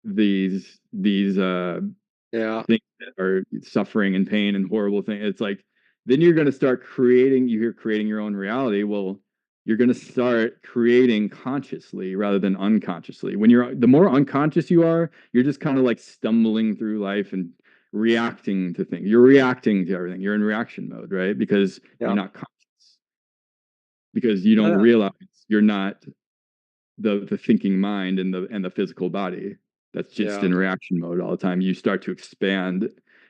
S2: these things that are suffering and pain and horrible things. It's like, then you're going to start creating your own reality. Well, you're going to start creating consciously rather than unconsciously. The more unconscious you are, you're just kind of like stumbling through life and reacting to things. You're reacting to everything. You're in reaction mode, right? Because you're not conscious. Because you don't realize you're not the thinking mind and the physical body that's just in reaction mode all the time. You start to expand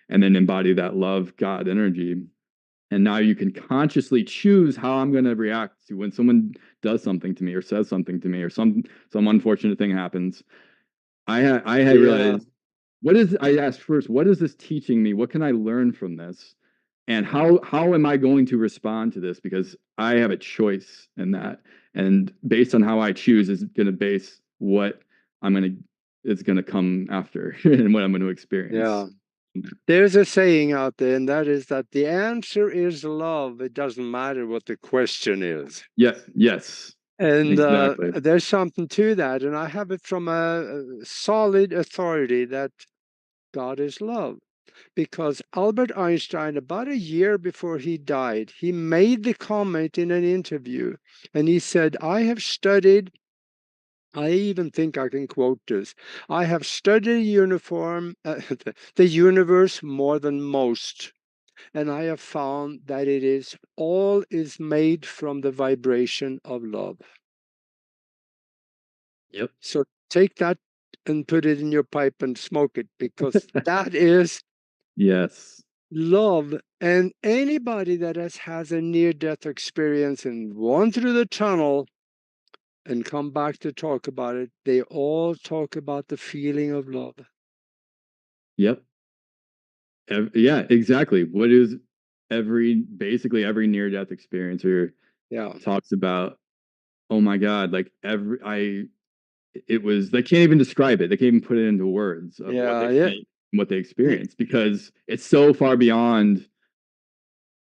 S2: and then embody that love God energy. And now you can consciously choose how I'm going to react to when someone does something to me or says something to me or some unfortunate thing happens. I realized, I asked first, what is this teaching me? What can I learn from this? And how am I going to respond to this? Because I have a choice in that. And based on how I choose is going to base what it's going to come after and what I'm going to experience.
S1: Yeah. There's a saying out there, and that is that the answer is love. It doesn't matter what the question is.
S2: Yes.
S1: And exactly. There's something to that. And I have it from a solid authority that God is love. because Albert Einstein, about a year before he died, he made the comment in an interview, and he said, I have studied, I even think I can quote this, I have studied the universe more than most, and I have found that all is made from the vibration of love.
S2: Yep.
S1: So take that and put it in your pipe and smoke it, because that is
S2: Yes.
S1: love. And anybody that has a near-death experience and gone through the tunnel and come back to talk about it, they all talk about the feeling of love.
S2: Yep. Yeah, exactly. What is basically every near-death experiencer
S1: Yeah.
S2: talks about, oh my God, like it was, they can't even describe it. They can't even put it into words of what they
S1: Yeah.
S2: think, what they experience, because it's so far beyond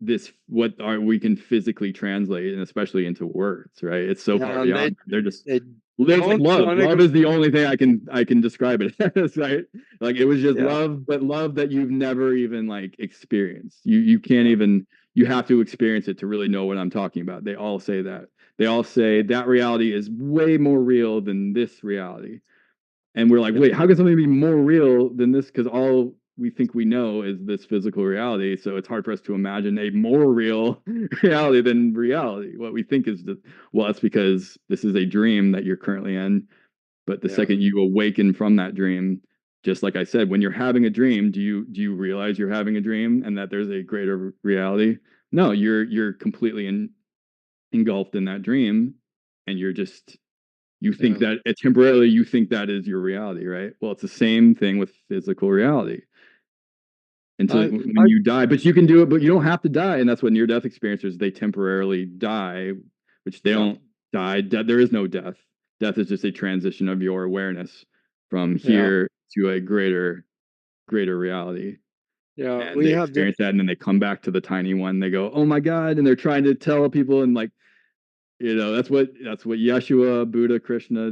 S2: we can physically translate, and especially into words, right? It's so far
S1: And
S2: beyond. They're just,
S1: they
S2: there's like
S1: don't
S2: love.
S1: want to
S2: Love
S1: go.
S2: is the only thing I can describe it as, right? Like it was just
S1: Yeah.
S2: love, but love that you've never even like experienced. You can't
S1: Yeah.
S2: even, you have to experience it to really know what I'm talking about. They all say that. They all say that reality is way more real than this reality. And we're like,
S1: Yeah.
S2: wait, how can something be more real than this? Because all we think we know is this physical reality. So it's hard for us to imagine a more real reality than reality. What we think is well, that's because this is a dream that you're currently in. But the
S1: Yeah.
S2: second you awaken from that dream, just like I said, when you're having a dream, do you realize you're having a dream and that there's a greater reality? No, you're completely engulfed in that dream, and you're just, you think
S1: Yeah.
S2: that temporarily you think that is your reality, right? Well, it's the same thing with physical reality until
S1: I,
S2: when
S1: I,
S2: you die. But you can do it, but you don't have to die, and that's what near death experiencers, they temporarily die, which they
S1: yeah.
S2: don't die. There is no death. Death is just a transition of your awareness from
S1: Yeah.
S2: here to a greater reality.
S1: Yeah.
S2: And
S1: We
S2: they
S1: have the,
S2: experience that, and then they come back to the tiny one. They go, "Oh my God!" And they're trying to tell people, and like, that's what Yeshua, Buddha, Krishna,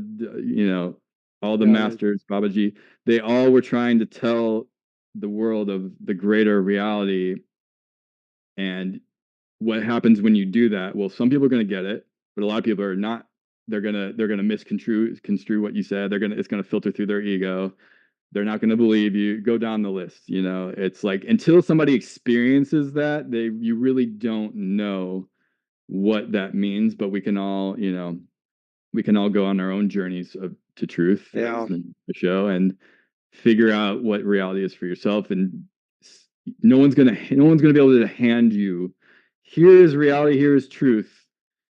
S2: all the
S1: yeah.
S2: masters, Babaji, they all were trying to tell the world of the greater reality. And what happens when you do that? Well, some people are going to get it, but a lot of people are not. They're gonna misconstrue what you said. It's gonna filter through their ego. They're not gonna believe you. Go down the list. It's like until somebody experiences that, you really don't know what that means. But we can all go on our own journeys to truth,
S1: Yeah.
S2: as in the show, and figure out what reality is for yourself. And no one's gonna be able to hand you, here is reality, here is truth.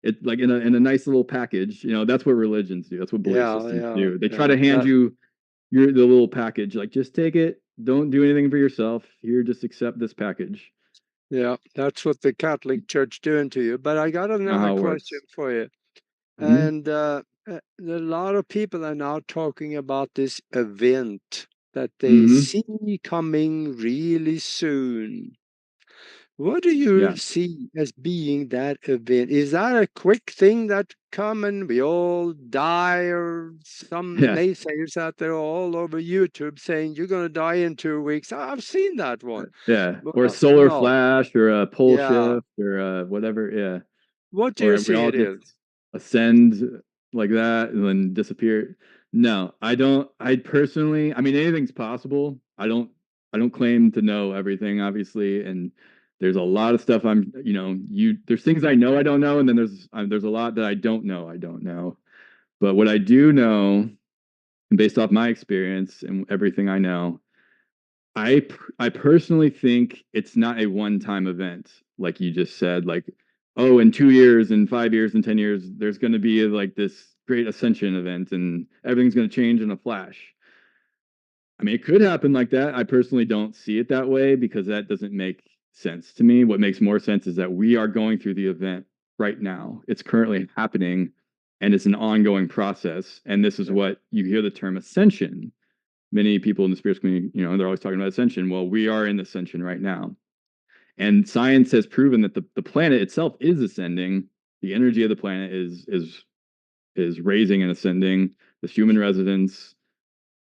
S2: It like in a nice little package. That's what religions do. That's what belief
S1: Yeah.
S2: systems
S1: Yeah.
S2: do. They try
S1: Yeah.
S2: to hand you the little package, like just take it. Don't do anything for yourself. Here, just accept this package.
S1: Yeah. That's what the Catholic Church doing to you. But I got
S2: Not
S1: another
S2: how it
S1: question
S2: works.
S1: for you.
S2: Hmm.
S1: And a lot of people are now talking about this event that they
S2: Hmm.
S1: see coming really soon. What do you
S2: Yeah.
S1: see as being that event? Is that a quick thing that come and we all die, or some
S2: Yeah.
S1: naysayers out there all over YouTube saying you're going to die in 2 weeks? I've seen that one.
S2: Yeah. Or a
S1: Well,
S2: solar
S1: no.
S2: flash or a pole
S1: Yeah.
S2: shift or whatever. Yeah.
S1: What do you
S2: Or we
S1: see
S2: all
S1: it
S2: just
S1: is?
S2: ascend like that and then disappear. No, I don't. I personally, I mean, anything's possible. I don't claim to know everything, obviously, and there's a lot of stuff there's things I know I don't know, and then there's a lot that I don't know I don't know. But what I do know, based off my experience and everything I know, I personally think it's not a one-time event, like you just said. Like, oh, in 2 years, in 5 years, in 10 years, there's going to be like this great ascension event, and everything's going to change in a flash. I mean, it could happen like that. I personally don't see it that way because that doesn't make sense to me. What makes more sense is that we are going through the event right now. It's currently happening, and it's an ongoing process. And this is what you hear the term ascension. Many people in the spiritual community, they're always talking about ascension. Well, we are in ascension right now. And science has proven that the planet itself is ascending. The energy of the planet is raising and ascending. The human residence,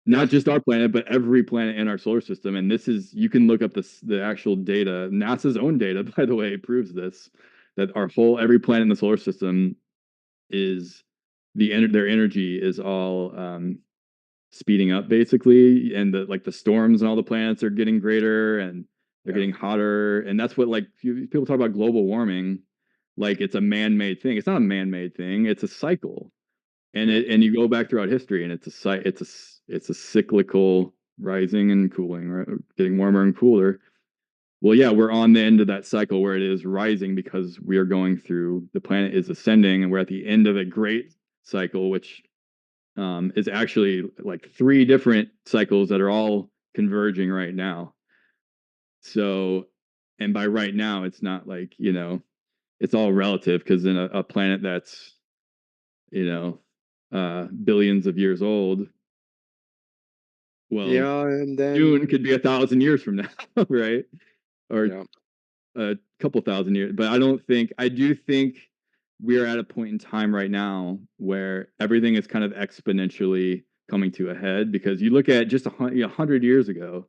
S2: not just our planet, but every planet in our solar system. And this is, you can look up the actual data. NASA's own data, by the way, proves this, that every planet in the solar system is their energy is all speeding up basically, and the storms and all the planets are getting greater and they're getting hotter, and that's what, like, people talk about global warming like it's a man-made thing. It's not a man-made thing. It's a cycle, and you go back throughout history, and it's a cyclical rising and cooling, right? Getting warmer and cooler. Well, yeah, we're on the end of that cycle where it is rising because we are going through, the planet is ascending, and we're at the end of a great cycle, which is actually like 3 different cycles that are all converging right now. So, and by right now, it's not like, it's all relative, because in a planet that's, billions of years old, well,
S1: and then
S2: June could be 1,000 years from now, right? Or a couple thousand years. But I do think we are at a point in time right now where everything is kind of exponentially coming to a head, because you look at just 100 years ago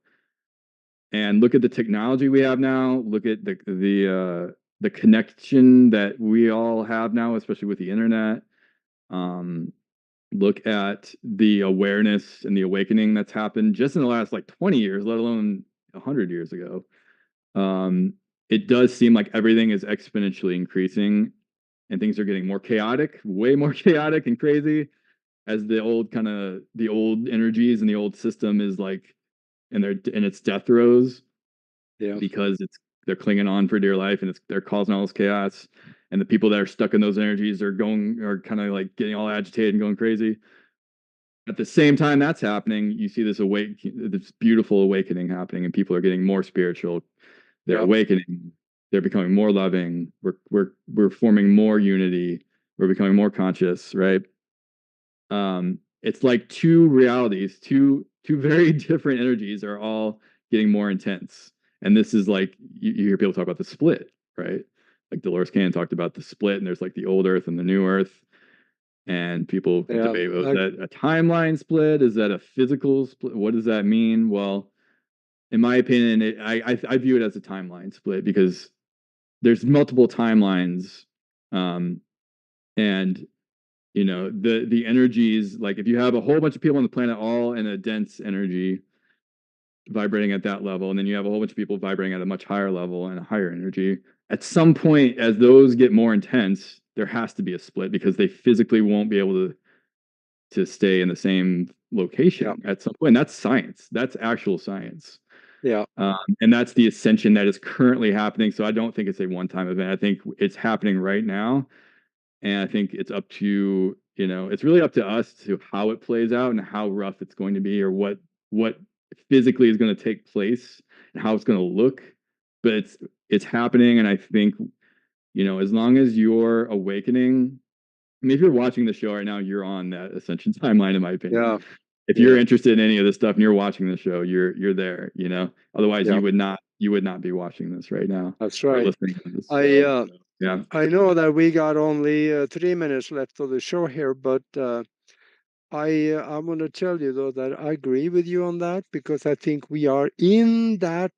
S2: and look at the technology we have now, look at the connection that we all have now, especially with the internet. Look at the awareness and the awakening that's happened just in the last like 20 years, let alone 100 years ago. It does seem like everything is exponentially increasing, and things are getting more chaotic, way more chaotic and crazy, as the old energies and the old system is like in its death throes, because they're clinging on for dear life, and they're causing all this chaos, and the people that are stuck in those energies are kind of like getting all agitated and going crazy. At the same time that's happening, you see this beautiful awakening happening, and people are getting more spiritual. They're awakening. They're becoming more loving. We're forming more unity. We're becoming more conscious, right? It's like 2 realities, two very different energies are all getting more intense. And this is like, you hear people talk about the split, right? Like Dolores Cannon talked about the split, and there's like the old Earth and the new Earth. And people debate, is that a timeline split? Is that a physical split? What does that mean? Well, in my opinion, I view it as a timeline split, because there's multiple timelines, and the energies, like if you have a whole bunch of people on the planet all in a dense energy vibrating at that level, and then you have a whole bunch of people vibrating at a much higher level and a higher energy, at some point, as those get more intense, there has to be a split, because they physically won't be able to stay in the same location at some point. And that's science. That's actual science. And that's the ascension that is currently happening. So I don't think it's a one-time event. I think it's happening right now. And I think it's up to, it's really up to us to how it plays out and how rough it's going to be, or what physically is going to take place and how it's going to look. But it's happening. And I think, as long as you're awakening, I mean, if you're watching the show right now, you're on that ascension timeline, in my opinion. If you're interested in any of this stuff and you're watching the show, you're there, Otherwise, you would not be watching this right now.
S1: That's right.
S2: Listening to this. I
S1: know that we got only 3 minutes left of the show here, but I want to tell you though that I agree with you on that, because I think we are in that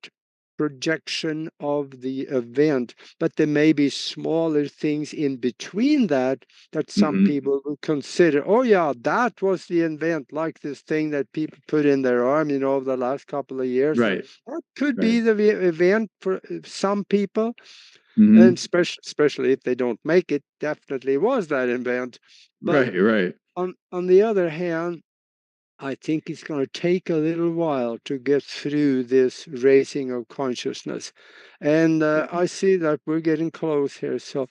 S1: projection of the event, but there may be smaller things in between that some people will consider, oh yeah, that was the event, like this thing that people put in their arm, over the last couple of years.
S2: Right.
S1: That could be the event for some people.
S2: Mm-hmm.
S1: And especially if they don't make it, definitely was that event. But
S2: right.
S1: On the other hand, I think it's going to take a little while to get through this raising of consciousness. And I see that we're getting close here. So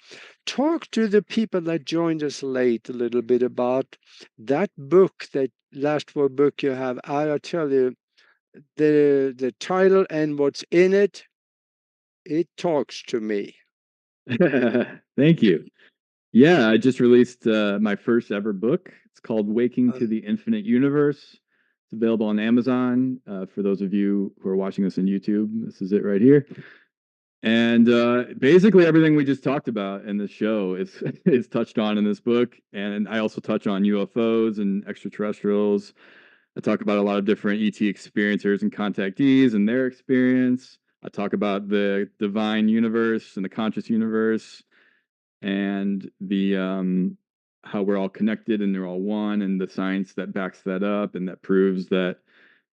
S1: talk to the people that joined us late a little bit about that book, that last word book you have. I'll tell you, the title and what's in it, it talks to me.
S2: Thank you. Yeah, I just released my first ever book. It's called Waking to the Infinite Universe. It's available on Amazon. For those of you who are watching this on YouTube, this is it right here. And basically everything we just talked about in this show is touched on in this book. And I also touch on UFOs and extraterrestrials, I talk about a lot of different ET experiencers and contactees and their experience. I talk about the divine universe and the conscious universe and the how we're all connected and they're all one, and the science that backs that up and that proves that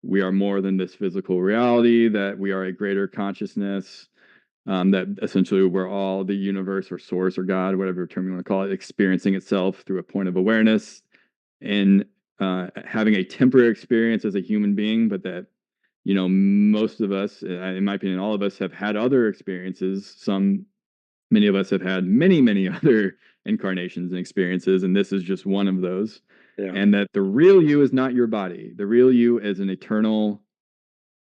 S2: we are more than this physical reality, that we are a greater consciousness, that essentially we're all the universe or source or God, whatever term you want to call it, experiencing itself through a point of awareness and having a temporary experience as a human being, but that, you know, most of us, in my opinion, all of us have had other experiences. Many of us have had many other incarnations and experiences, and this is just one of those. Yeah. And that the real you is not your body. The real you is an eternal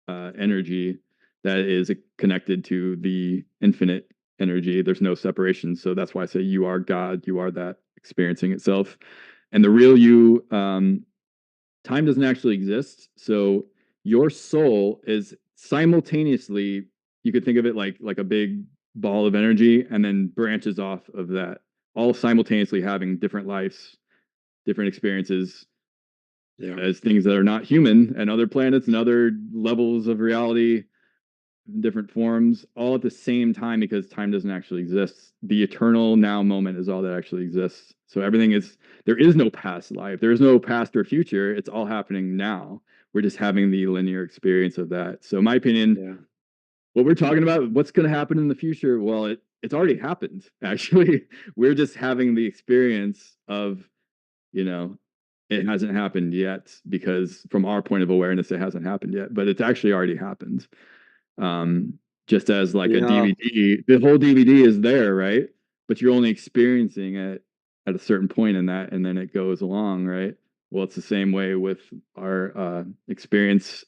S2: energy that is connected to the infinite energy. There's no separation. So that's why I say you are God. You are that experiencing itself. And the real you, time doesn't actually exist. So your soul is simultaneously, you could think of it like a big ball of energy and then branches off of that, all simultaneously having different lives, different experiences, yeah, as things that are not human and other planets and other levels of reality, different forms, all at the same time, because time doesn't actually exist. The eternal now moment is all that actually exists. So everything is, there is no past life. There is no past or future. It's all happening now. We're just having the linear experience of that. So in my opinion, yeah, what we're talking about, what's going to happen in the future, well, it's already happened, actually. We're just having the experience of, you know, it hasn't happened yet, because from our point of awareness, it hasn't happened yet, but it's actually already happened. Just as like a DVD, the whole DVD is there, right? But you're only experiencing it at a certain point in that, and then it goes along, right? Well, it's the same way with our experience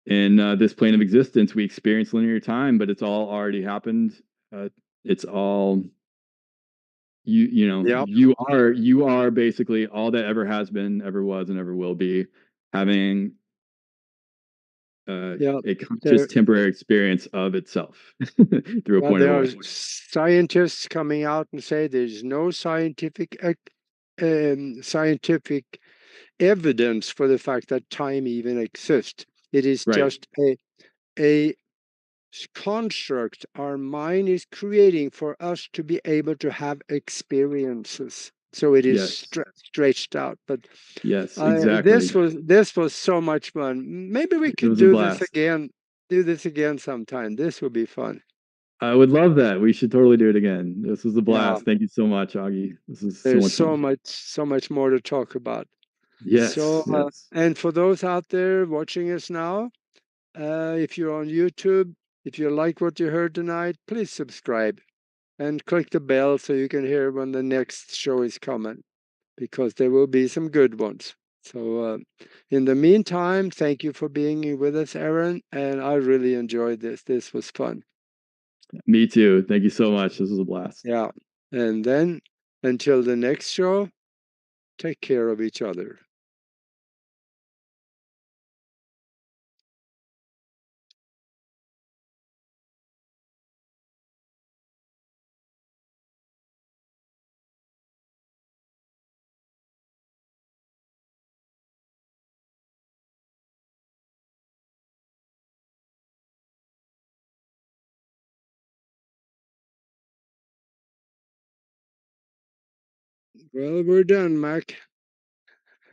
S2: in this plane of existence. We experience linear time, but it's all already happened. It's all you know, yep. You are basically all that ever has been, ever was, and ever will be, having a conscious temporary experience of itself through a point of awareness.
S1: There are scientists coming out and say there's no scientific evidence for the fact that time even exists. It is just a construct our mind is creating for us to be able to have experiences. So it is stretched out. But
S2: yes, exactly.
S1: This was so much fun. Maybe we could do this again. Do this again sometime. This would be fun.
S2: I would love that. We should totally do it again. This was a blast. Yeah. Thank you so much, Aage. This is
S1: so much more to talk about.
S2: Yes.
S1: So,
S2: yes.
S1: And for those out there watching us now, if you're on YouTube, if you like what you heard tonight, please subscribe and click the bell so you can hear when the next show is coming, because there will be some good ones. So in the meantime, thank you for being with us, Aaron, and I really enjoyed this. This was fun.
S2: Me too. Thank you so much. This was a blast.
S1: Yeah. And then until the next show, take care of each other. Well, we're done, Mac.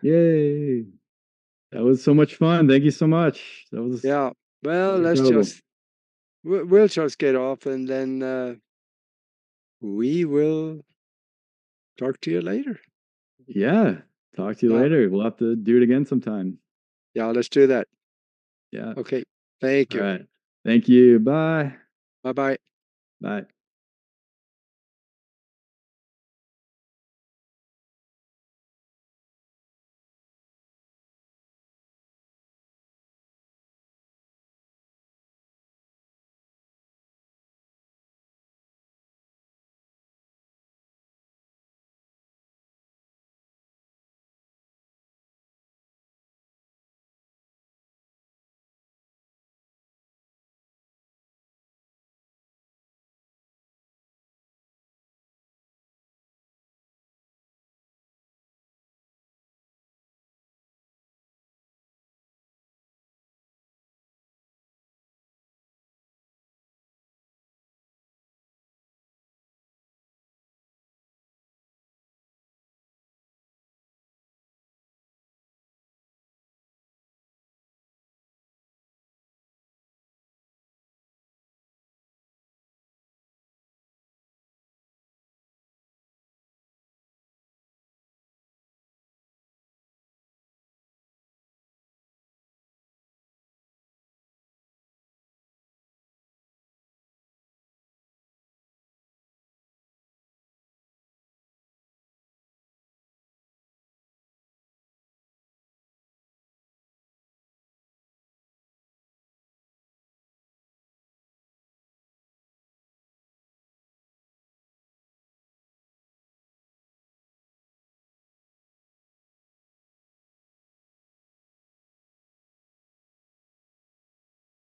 S2: Yay. That was so much fun. Thank you so much. That was
S1: Well, we'll just get off, and then we will talk to you later.
S2: Yeah. Talk to you later. We'll have to do it again sometime.
S1: Yeah, let's do that.
S2: Yeah.
S1: Okay. Thank you.
S2: All right. Thank you. Bye.
S1: Bye-bye.
S2: Bye.